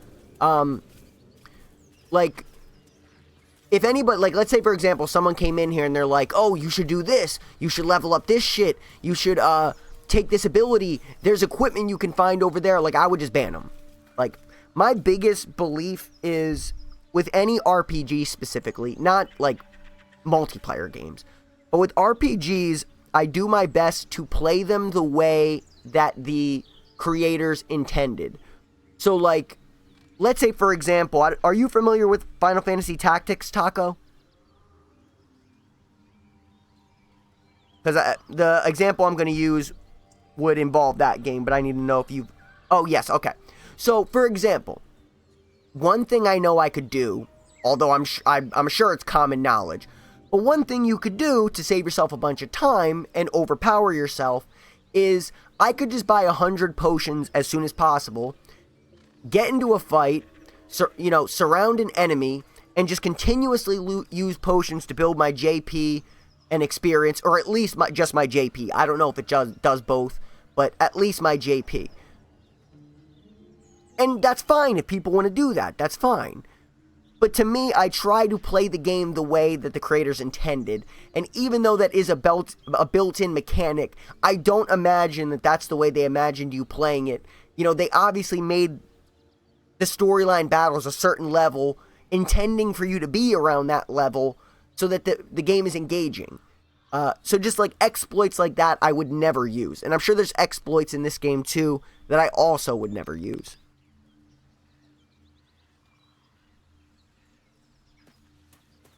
like, if anybody, like, let's say, for example, someone came in here and they're like, oh, you should do this, you should level up this shit, you should, take this ability, there's equipment you can find over there, like, I would just ban them. Like, my biggest belief is, with any RPG specifically, not, like, multiplayer games, but with RPGs, I do my best to play them the way that the creators intended. So, like, let's say, for example, are you familiar with Final Fantasy Tactics, Taco? Because the example I'm going to use would involve that game, but I need to know if you've... Oh, yes, okay. So, for example, one thing I know I could do, although I'm sure it's common knowledge, but one thing you could do to save yourself a bunch of time and overpower yourself is I could just buy 100 potions as soon as possible, get into a fight, surround an enemy, and just continuously use potions to build my JP and experience, or at least just my JP. I don't know if it does both, but at least my JP. And that's fine if people want to do that. That's fine. But to me, I try to play the game the way that the creators intended. And even though that is a built-in mechanic, I don't imagine that that's the way they imagined you playing it. You know, they obviously made the storyline battles a certain level, intending for you to be around that level so that the game is engaging. So just like exploits like that, I would never use. And I'm sure there's exploits in this game too that I also would never use.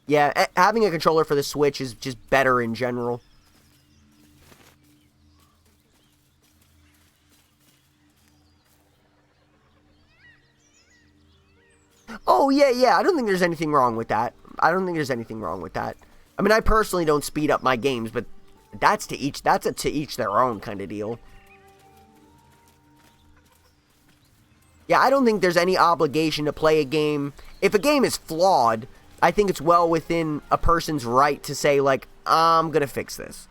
Yeah, having a controller for the Switch is just better in general. Oh, yeah, I don't think there's anything wrong with that. I mean, I personally don't speed up my games, but that's to each their own kind of deal. Yeah, I don't think there's any obligation to play a game. If a game is flawed, I think it's well within a person's right to say, like, I'm gonna fix this.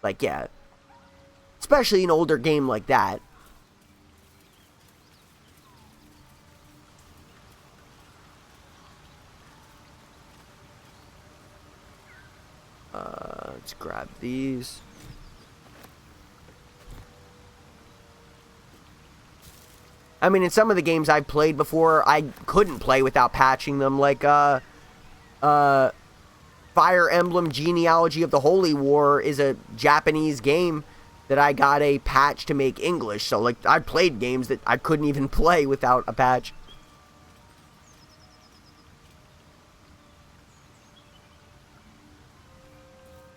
Like, yeah. Especially an older game like that. Let's grab these. I mean, in some of the games I've played before, I couldn't play without patching them, like, Fire Emblem Genealogy of the Holy War is a Japanese game that I got a patch to make English. So, like, I played games that I couldn't even play without a patch.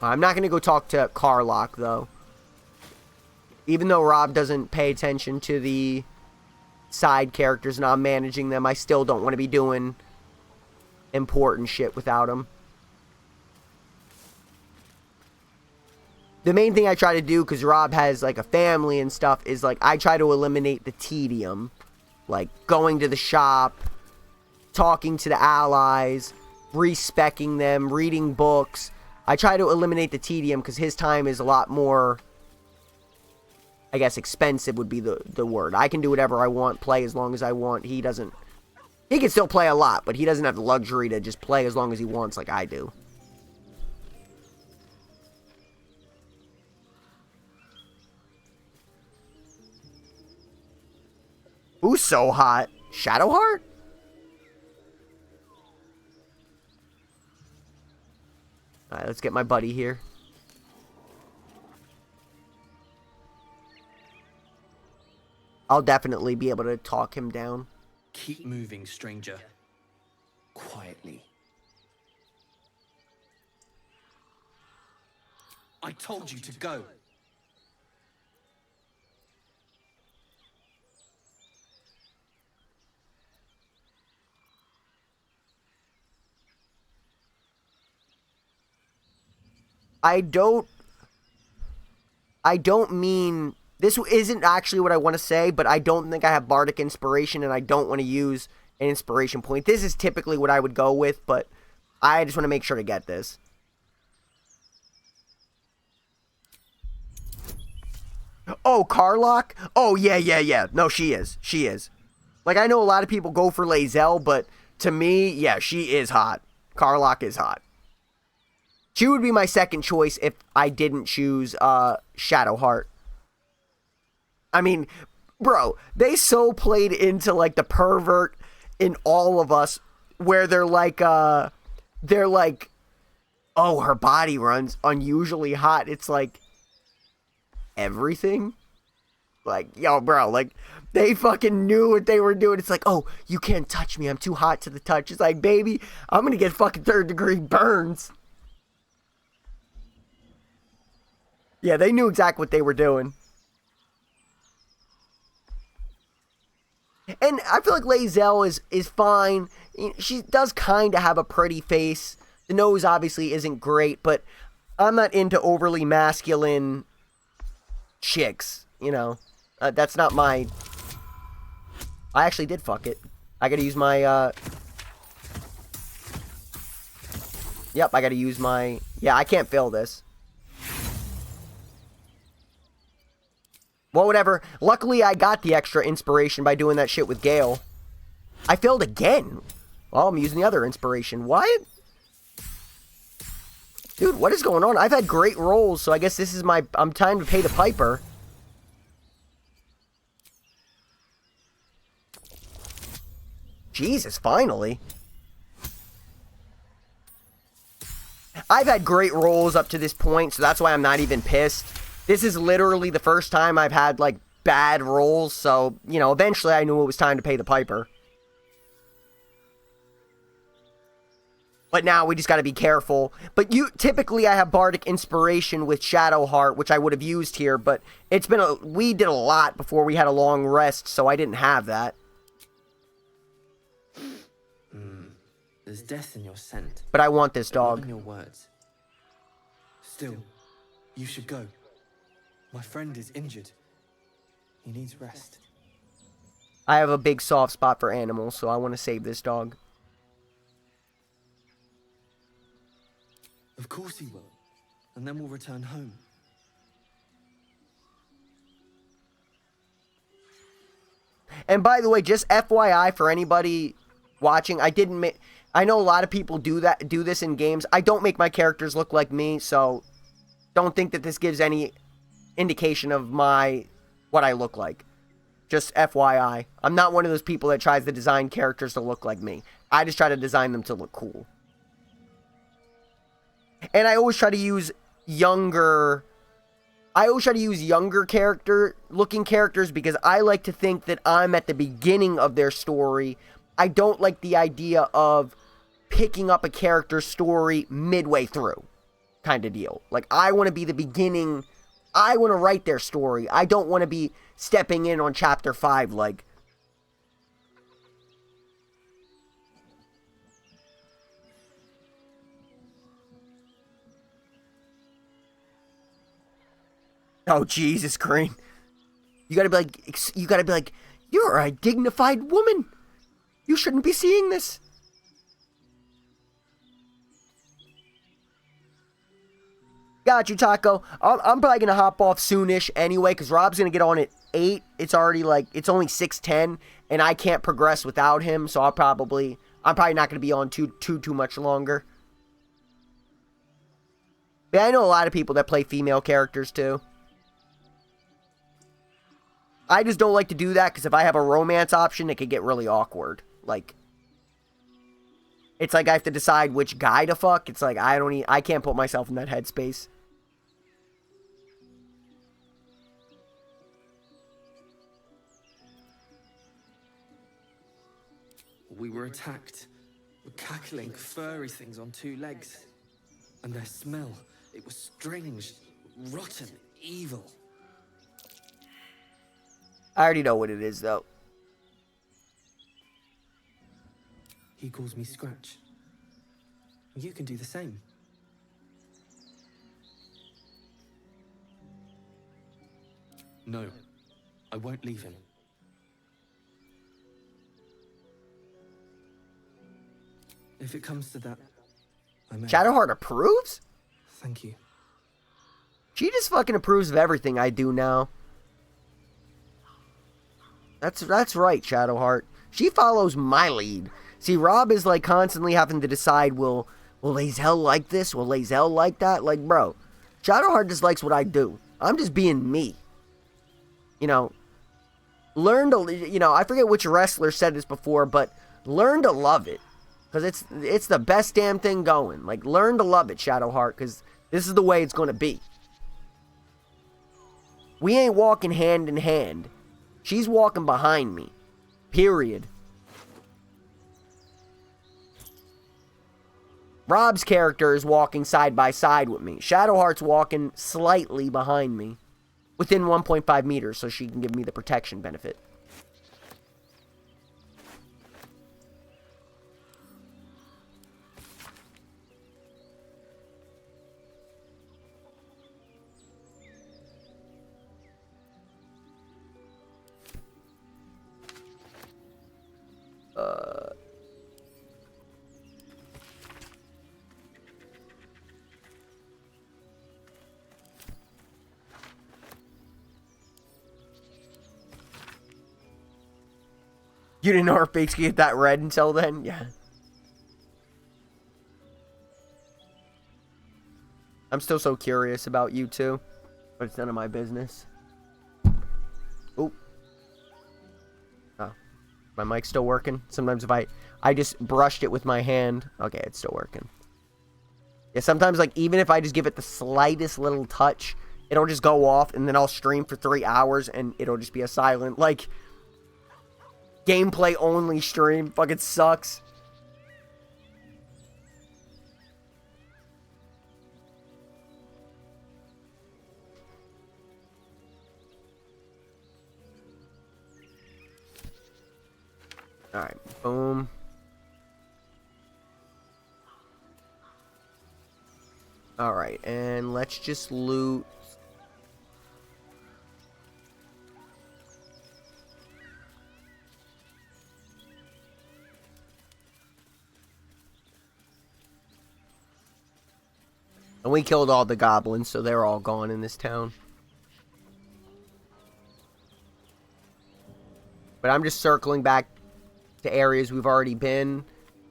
I'm not going to go talk to Carlock, though. Even though Rob doesn't pay attention to the side characters and I'm managing them, I still don't want to be doing important shit without him. The main thing I try to do, because Rob has, like, a family and stuff, is, like, I try to eliminate the tedium. Like, going to the shop, talking to the allies, respecking them, reading books. I try to eliminate the tedium because his time is a lot more, I guess, expensive would be the word. I can do whatever I want, play as long as I want. He doesn't He can still play a lot, but he doesn't have the luxury to just play as long as he wants like I do. Who's so hot? Shadowheart? Alright, let's get my buddy here. I'll definitely be able to talk him down. Keep moving, stranger. Quietly. I told you to go. I don't mean, this isn't actually what I want to say, but I don't think I have Bardic Inspiration, and I don't want to use an Inspiration point. This is typically what I would go with, but I just want to make sure to get this. Oh, Carlock? Oh, yeah. No, she is. She is. Like, I know a lot of people go for Lae'zel, but to me, yeah, she is hot. Carlock is hot. She would be my second choice if I didn't choose Shadowheart. I mean, bro, they so played into like the pervert in all of us, where they're like, oh, her body runs unusually hot. It's like everything. Like, yo, bro, like they fucking knew what they were doing. It's like, oh, you can't touch me. I'm too hot to the touch. It's like, baby, I'm gonna get fucking 3rd-degree burns. Yeah, they knew exactly what they were doing. And I feel like Lae'zel is fine. She does kind of have a pretty face. The nose obviously isn't great, but I'm not into overly masculine chicks, you know. That's not my... I actually did fuck it. I gotta use my, Yep, I gotta use my... Yeah, I can't fill this. Well, whatever. Luckily, I got the extra inspiration by doing that shit with Gale. I failed again. Well, I'm using the other inspiration. What? Dude, what is going on? I've had great rolls, so I guess this is my... I'm time to pay the piper. Jesus, finally. I've had great rolls up to this point, so that's why I'm not even pissed. This is literally the first time I've had, like, bad rolls, so, you know, eventually I knew it was time to pay the piper. But now we just gotta be careful. But typically I have Bardic Inspiration with Shadowheart, which I would have used here, but it's been we did a lot before we had a long rest, so I didn't have that. There's death in your scent. But I want this Not dog. in your words. Still, you should go. My friend is injured. He needs rest. I have a big soft spot for animals, so I want to save this dog. Of course he will. And then we'll return home. And by the way, just FYI for anybody watching, I know a lot of people do this in games. I don't make my characters look like me, so don't think that this gives any indication of what I look like. Just FYI. I'm not one of those people that tries to design characters to look like me. I just try to design them to look cool. And I always try to use younger looking characters because I like to think that I'm at the beginning of their story. I don't like the idea of picking up a character's story midway through kind of deal. Like, I want to be the beginning. I want to write their story. I don't want to be stepping in on chapter 5 like. Oh, Jesus, Crane. You gotta be like, you're a dignified woman. You shouldn't be seeing this. Got you, Taco. I'm probably gonna hop off soonish anyway, because Rob's gonna get on at 8, it's already like, it's only 6:10, and I can't progress without him, so I'm probably not going to be on too much longer. But I know a lot of people that play female characters, too. I just don't like to do that, because if I have a romance option, it could get really awkward. Like, it's like I have to decide which guy to fuck. It's like, I can't put myself in that headspace. We were attacked. Cackling, furry things on 2 legs. And their smell, it was strange, rotten, evil. I already know what it is, though. He calls me Scratch. You can do the same. No, I won't leave him. If it comes to that, I may. Shadowheart approves? Thank you. She just fucking approves of everything I do now. That's right, Shadowheart. She follows my lead. See, Rob is like constantly having to decide, will Lae'zel like this? Will Lae'zel like that? Like, bro, Shadowheart just likes what I do. I'm just being me. You know, I forget which wrestler said this before, but learn to love it. Because it's the best damn thing going. Like, learn to love it, Shadowheart, because this is the way it's going to be. We ain't walking hand in hand. She's walking behind me. Period. Rob's character is walking side by side with me. Shadowheart's walking slightly behind me. Within 1.5 meters, so she can give me the protection benefit. You didn't know her face could get that red until then? Yeah. I'm still so curious about you two, but it's none of my business. Oop. Oh. My mic's still working? Sometimes if I just brushed it with my hand. Okay, it's still working. Yeah, sometimes, like, even if I just give it the slightest little touch, it'll just go off, and then I'll stream for 3 hours, and it'll just be a silent, like, gameplay only stream. Fucking sucks. Alright, boom. Alright, and let's just loot. And we killed all the goblins, so they're all gone in this town. But I'm just circling back to areas we've already been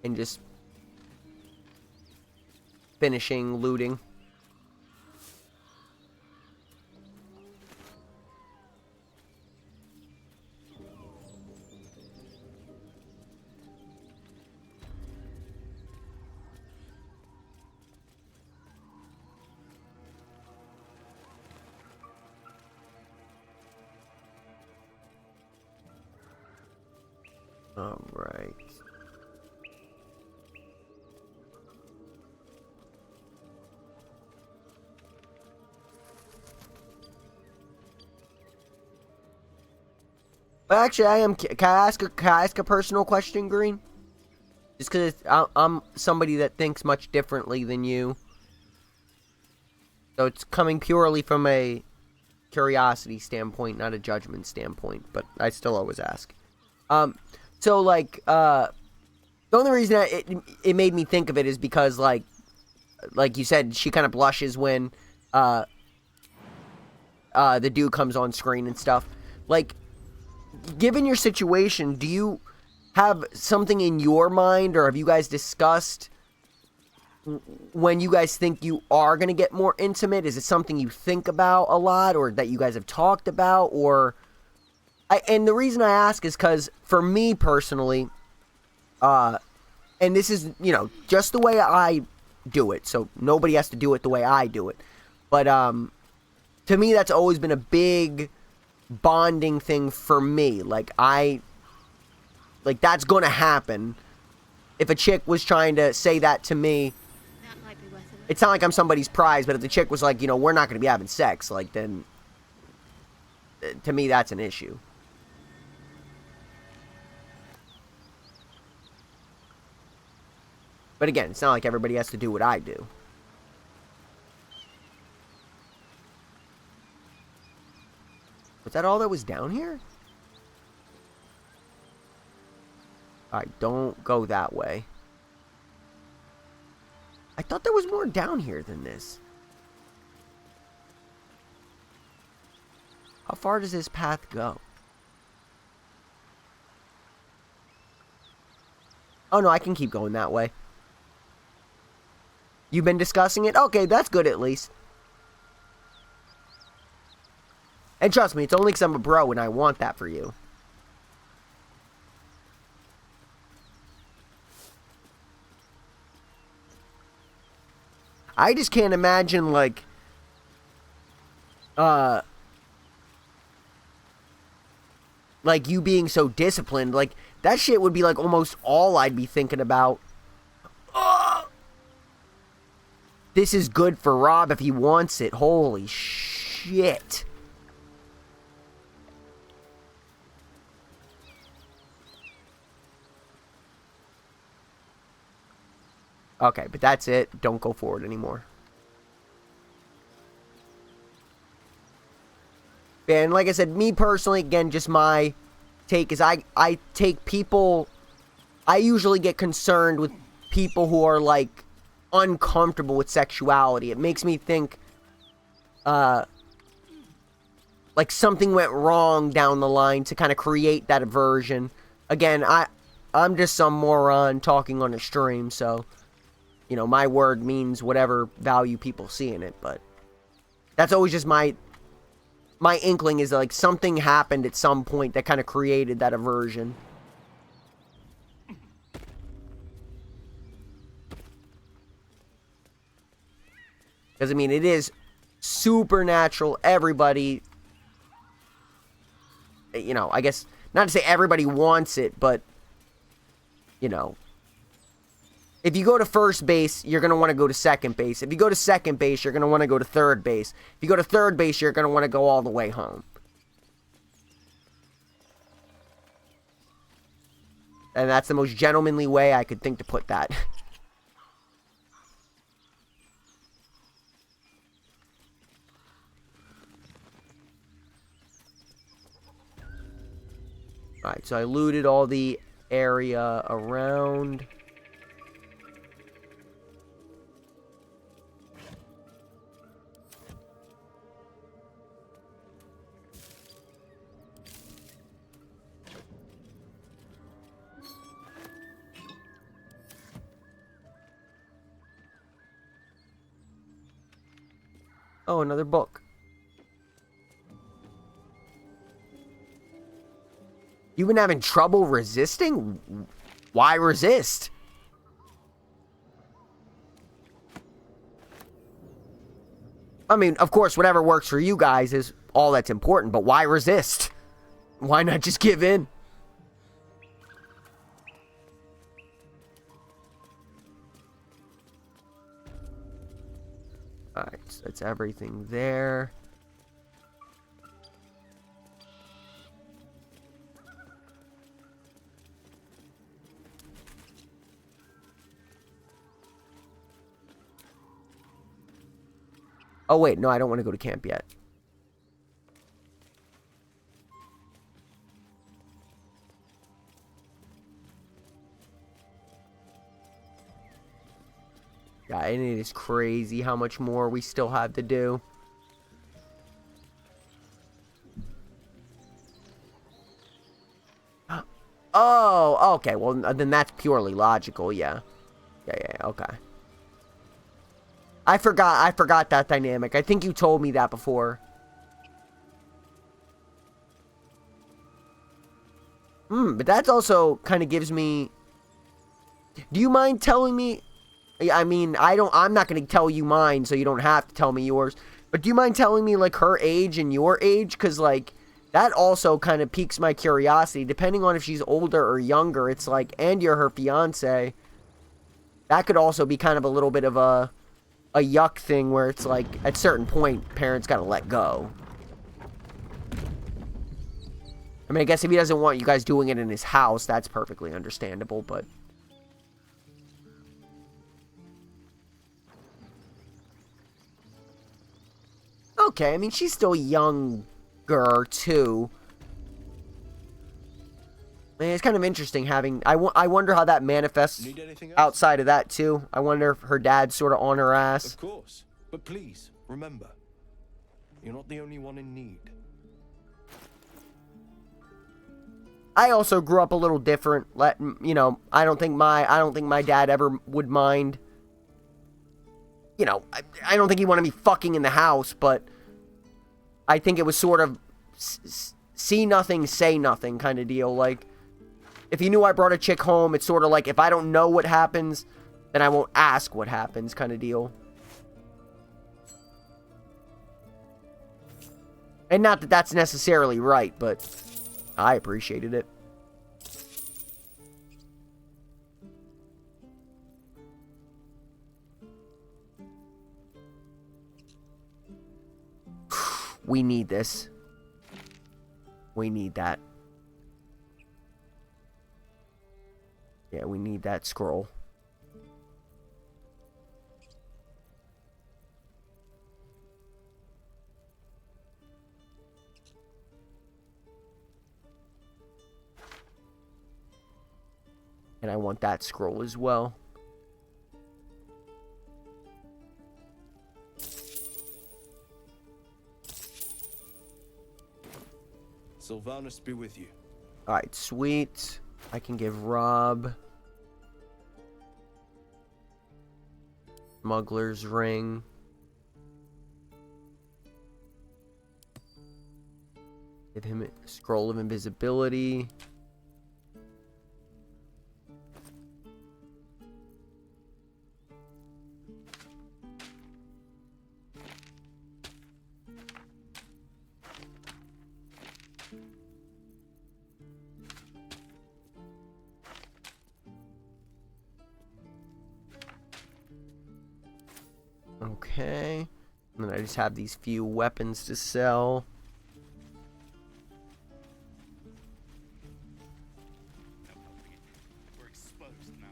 and just finishing looting. All right. Well, actually, can I ask a personal question, Green? Just because I'm somebody that thinks much differently than you. So it's coming purely from a curiosity standpoint, not a judgment standpoint. But I still always ask. So, like, the only reason it made me think of it is because, like you said, she kind of blushes when the dude comes on screen and stuff. Like, given your situation, do you have something in your mind, or have you guys discussed when you guys think you are going to get more intimate? Is it something you think about a lot, or that you guys have talked about? Or and the reason I ask is because for me personally, and this is, you know, just the way I do it, so nobody has to do it the way I do it, but to me that's always been a big bonding thing for me. Like, that's gonna happen. If a chick was trying to say that to me, That might be worth it. it's not like I'm somebody's prize, but if the chick was like, you know, we're not gonna be having sex, like, then to me that's an issue. But again, it's not like everybody has to do what I do. Was that all that was down here? Alright, don't go that way. I thought there was more down here than this. How far does this path go? Oh no, I can keep going that way. You've been discussing it? Okay, that's good at least. And trust me, it's only because I'm a bro and I want that for you. I just can't imagine, like, you being so disciplined. Like, that shit would be, like, almost all I'd be thinking about. This is good for Rob if he wants it. Holy shit. Okay, but that's it. Don't go forward anymore. And like I said, me personally, again, just my take is I take people... I usually get concerned with people who are, like, uncomfortable with sexuality. It makes me think, like, something went wrong down the line to kind of create that aversion. Again, I'm just some moron talking on a stream, so... You know, my word means whatever value people see in it, but that's always just my inkling is, like, something happened at some point that kind of created that aversion. Because, I mean, it is supernatural. Everybody, you know, I guess, not to say everybody wants it, but, you know, if you go to first base, you're going to want to go to second base. If you go to second base, you're going to want to go to third base. If you go to third base, you're going to want to go all the way home. And that's the most gentlemanly way I could think to put that. Alright, so I looted all the area around. Oh, another book. You've been having trouble resisting? Why resist? I mean, of course, whatever works for you guys is all that's important, but why resist? Why not just give in? Alright, so that's everything there. Oh, wait, no, I don't want to go to camp yet. Yeah, and it is crazy how much more we still have to do. Oh, okay. Well, then that's purely logical. Yeah. Yeah, okay. I forgot that dynamic. I think you told me that before. But that also kind of gives me... Do you mind telling me... I mean, I'm not going to tell you mine, so you don't have to tell me yours. But do you mind telling me, like, her age and your age? Because, like, that also kind of piques my curiosity. Depending on if she's older or younger, it's like, and you're her fiance. That could also be kind of a little bit of a yuck thing where it's like, at a certain point, parents got to let go. I mean, I guess if he doesn't want you guys doing it in his house, that's perfectly understandable, but... Okay, I mean, she's still younger, too. I mean, it's kind of interesting having... I wonder how that manifests outside of that, too. I wonder if her dad's sort of on her ass. Of course. But please, remember, you're not the only one in need. I also grew up a little different. You know, I don't think my dad ever would mind. You know, I don't think he wanted me fucking in the house, but I think it was sort of see nothing, say nothing kind of deal. Like, if he knew I brought a chick home, it's sort of like, if I don't know what happens, then I won't ask what happens kind of deal. And not that that's necessarily right, but I appreciated it. We need this. We need that. Yeah, we need that scroll. And I want that scroll as well. Sylvanus be with you. Alright, sweet. I can give Rob Smuggler's Ring. Give him a Scroll of Invisibility. Okay. And then I just have these few weapons to sell. We're exposed now.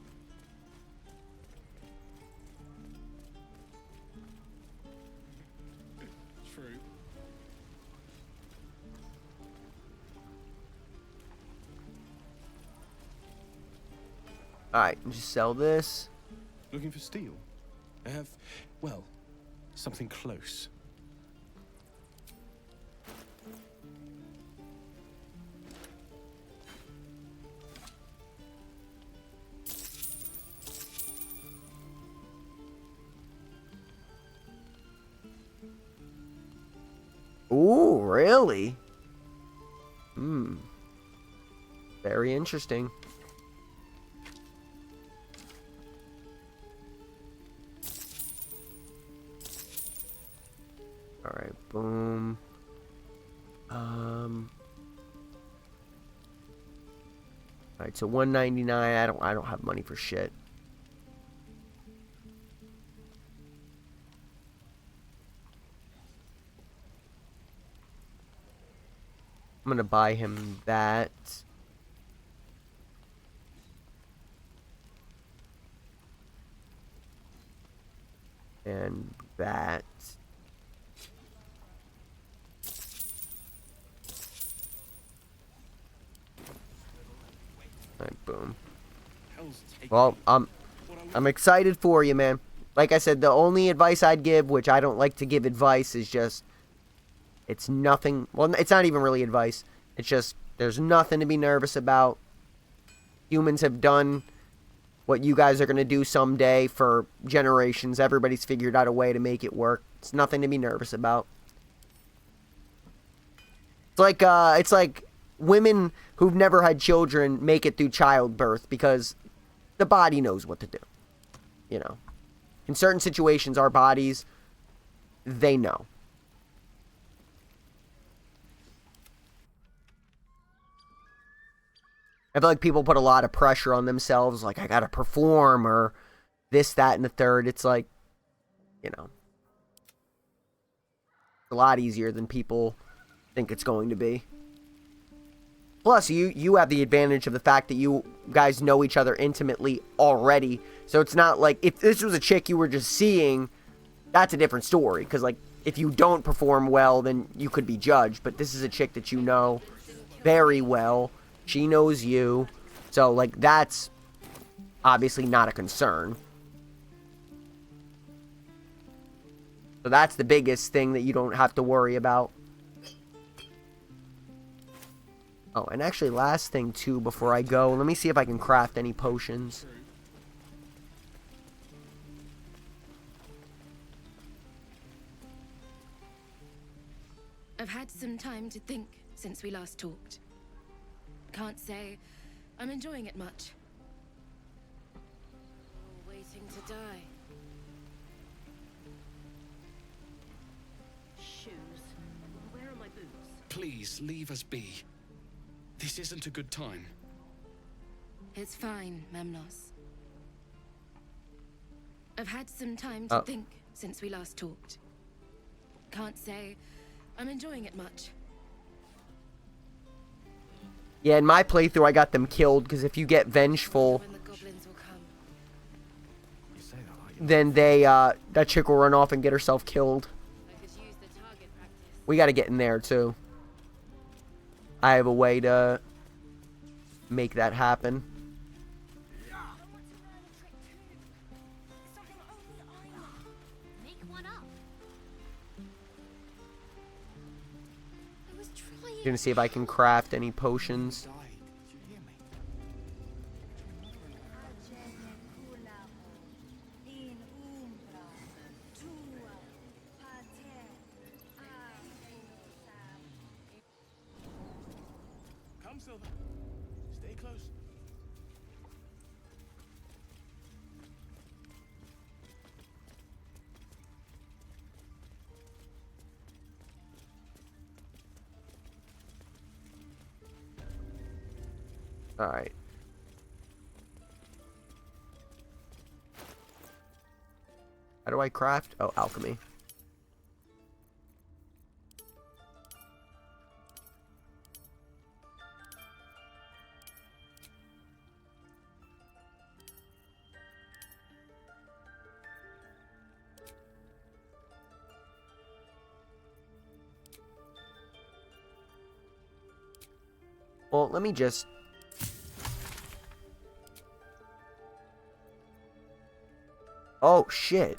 True. Alright, just sell this. Looking for steel? I have, well, something close. Ooh, really? Very interesting. Alright, boom. Alright, so $199. I don't have money for shit. I'm gonna buy him that. And that. Alright, boom. Well, I'm excited for you, man. Like I said, the only advice I'd give, which I don't like to give advice, is just, it's nothing, well, it's not even really advice. It's just, there's nothing to be nervous about. Humans have done what you guys are going to do someday for generations. Everybody's figured out a way to make it work. It's nothing to be nervous about. It's like women who've never had children make it through childbirth because the body knows what to do. You know, in certain situations, our bodies, they know. I feel like people put a lot of pressure on themselves, like, I gotta perform, or this, that, and the third. It's like, you know, a lot easier than people think it's going to be. Plus, you have the advantage of the fact that you guys know each other intimately already. So it's not like, if this was a chick you were just seeing, that's a different story. Because, like, if you don't perform well, then you could be judged. But this is a chick that you know very well. She knows you. So, like, that's obviously not a concern. So that's the biggest thing that you don't have to worry about. Oh, and actually, last thing, too, before I go, let me see if I can craft any potions. I've had some time to think since we last talked. Can't say I'm enjoying it much. Waiting to die. Shoes. Where are my boots? Please, leave us be. This isn't a good time. It's fine, Memnos. I've had some time to think since we last talked. Can't say I'm enjoying it much. Yeah, in my playthrough, I got them killed, because if you get vengeful, When the goblins will come. then that chick will run off and get herself killed. I could use the target practice. We gotta get in there, too. I have a way to make that happen. Make one up. I was trying. Gonna see if I can craft any potions. Come, Silver. Stay close. Alright. How do I craft? Oh, alchemy. Well, let me just... Oh, shit.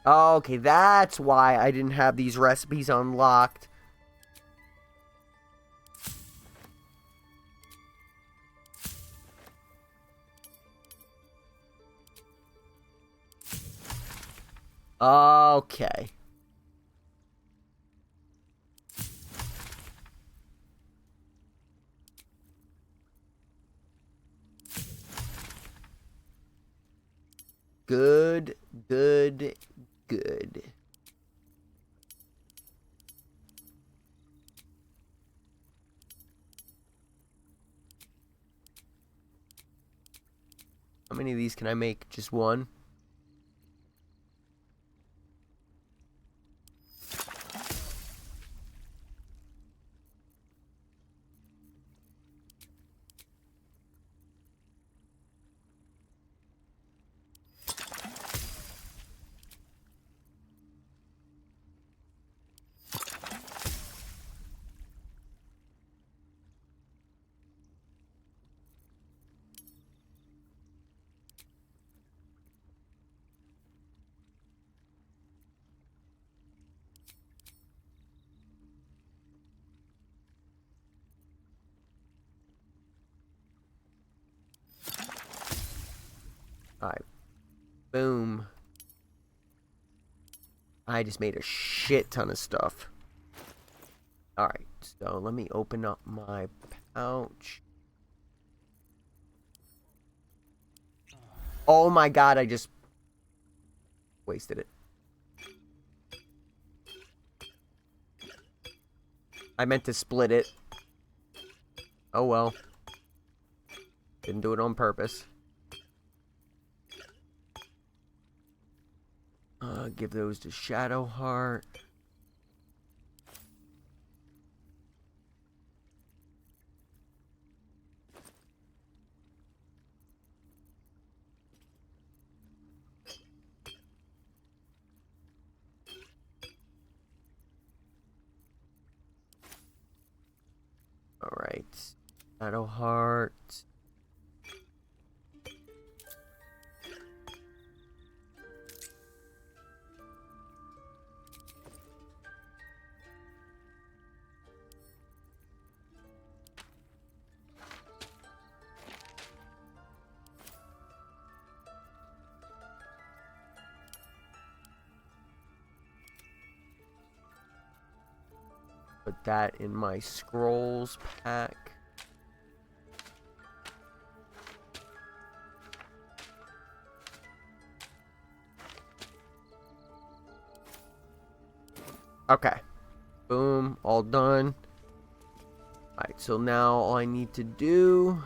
Okay, that's why I didn't have these recipes unlocked. Okay. Good, good, good. How many of these can I make? Just one? Alright. Boom. I just made a shit ton of stuff. Alright, so let me open up my pouch. Oh my god, I just wasted it. I meant to split it. Oh well. Didn't do it on purpose. Give those to Shadowheart. Alright. Shadowheart. Put that in my scrolls pack. Okay. Boom. All done. Alright, so now all I need to do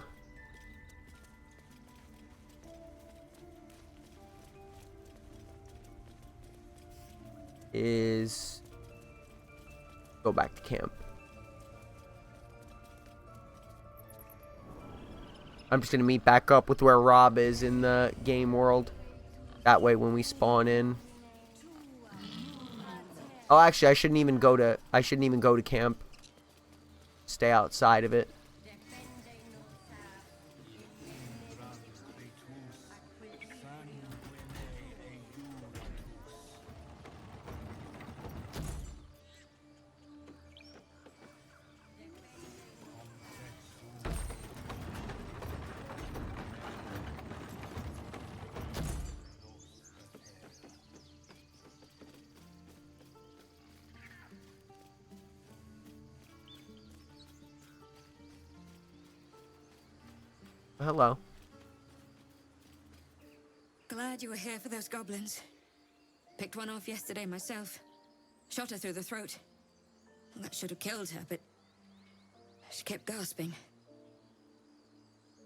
is go back to camp. I'm just gonna meet back up with where Rob is in the game world. That way when we spawn in. Oh, actually, I shouldn't even go to camp. Stay outside of it. Hello. Glad you were here for those goblins. Picked one off yesterday myself. Shot her through the throat. That should have killed her, but she kept gasping.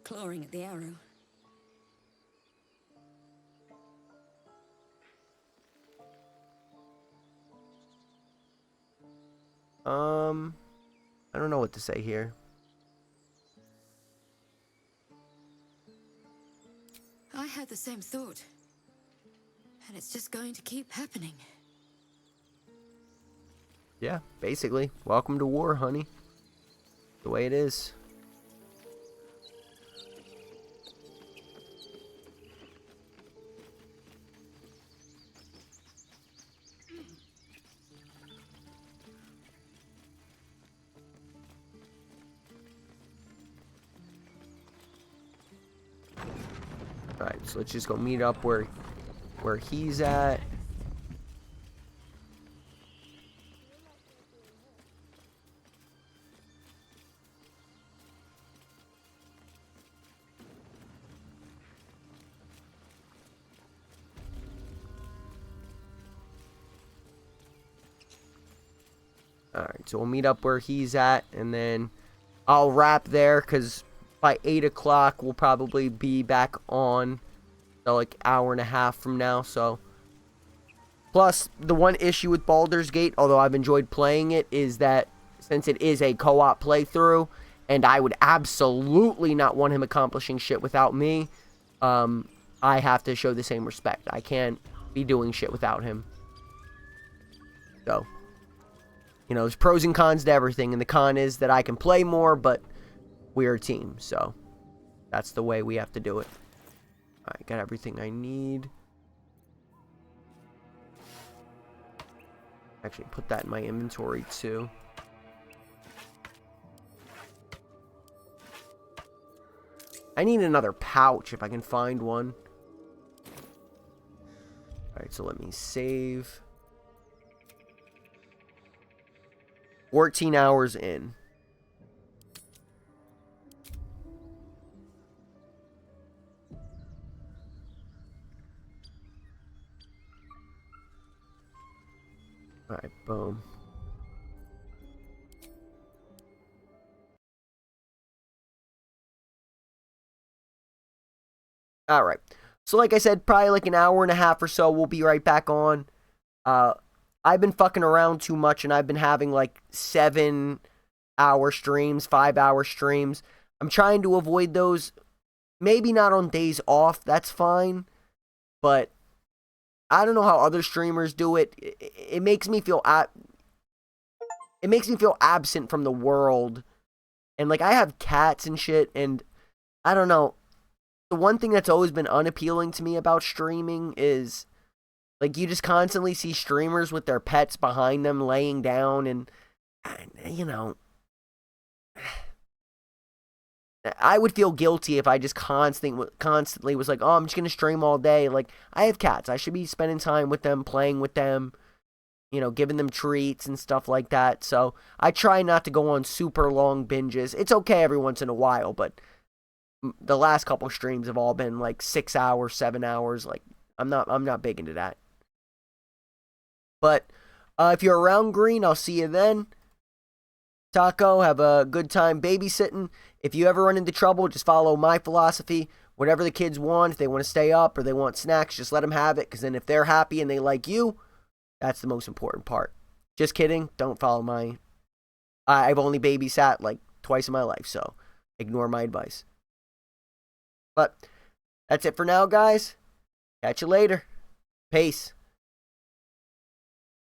Clawing at the arrow. I don't know what to say here. I had the same thought. And it's just going to keep happening. Yeah, basically. Welcome to war, honey. The way it is. Alright, so let's just go meet up where he's at. Alright, so we'll meet up where he's at, and then I'll wrap there, because by 8 o'clock we'll probably be back on, so like hour and a half from now, so. Plus, the one issue with Baldurs Gate, although I've enjoyed playing it, is that since it is a co-op playthrough, and I would absolutely not want him accomplishing shit without me, I have to show the same respect. I can't be doing shit without him. So, you know, there's pros and cons to everything, and the con is that I can play more, but we're a team, so that's the way we have to do it. Alright, got everything I need. Actually, put that in my inventory, too. I need another pouch if I can find one. Alright, so let me save. 14 hours in. Alright, boom. Alright. So like I said, probably like an hour and a half or so, we'll be right back on. I've been fucking around too much, and I've been having like 7-hour streams, 5-hour streams. I'm trying to avoid those. Maybe not on days off, that's fine. But I don't know how other streamers do it. It makes me feel it makes me feel absent from the world. And like, I have cats and shit, and I don't know. The one thing that's always been unappealing to me about streaming is, like, you just constantly see streamers with their pets behind them laying down, and, you know, I would feel guilty if I just constantly was like, oh, I'm just going to stream all day. Like, I have cats. I should be spending time with them, playing with them, you know, giving them treats and stuff like that. So I try not to go on super long binges. It's okay every once in a while, but the last couple streams have all been like 6 hours, 7 hours. Like, I'm not big into that. But if you're around Green, I'll see you then. Taco, have a good time babysitting. If you ever run into trouble, just follow my philosophy. Whatever the kids want, if they want to stay up or they want snacks, just let them have it. Because then if they're happy and they like you, that's the most important part. Just kidding. Don't follow my... I've only babysat like twice in my life, so ignore my advice. But that's it for now, guys. Catch you later. Peace.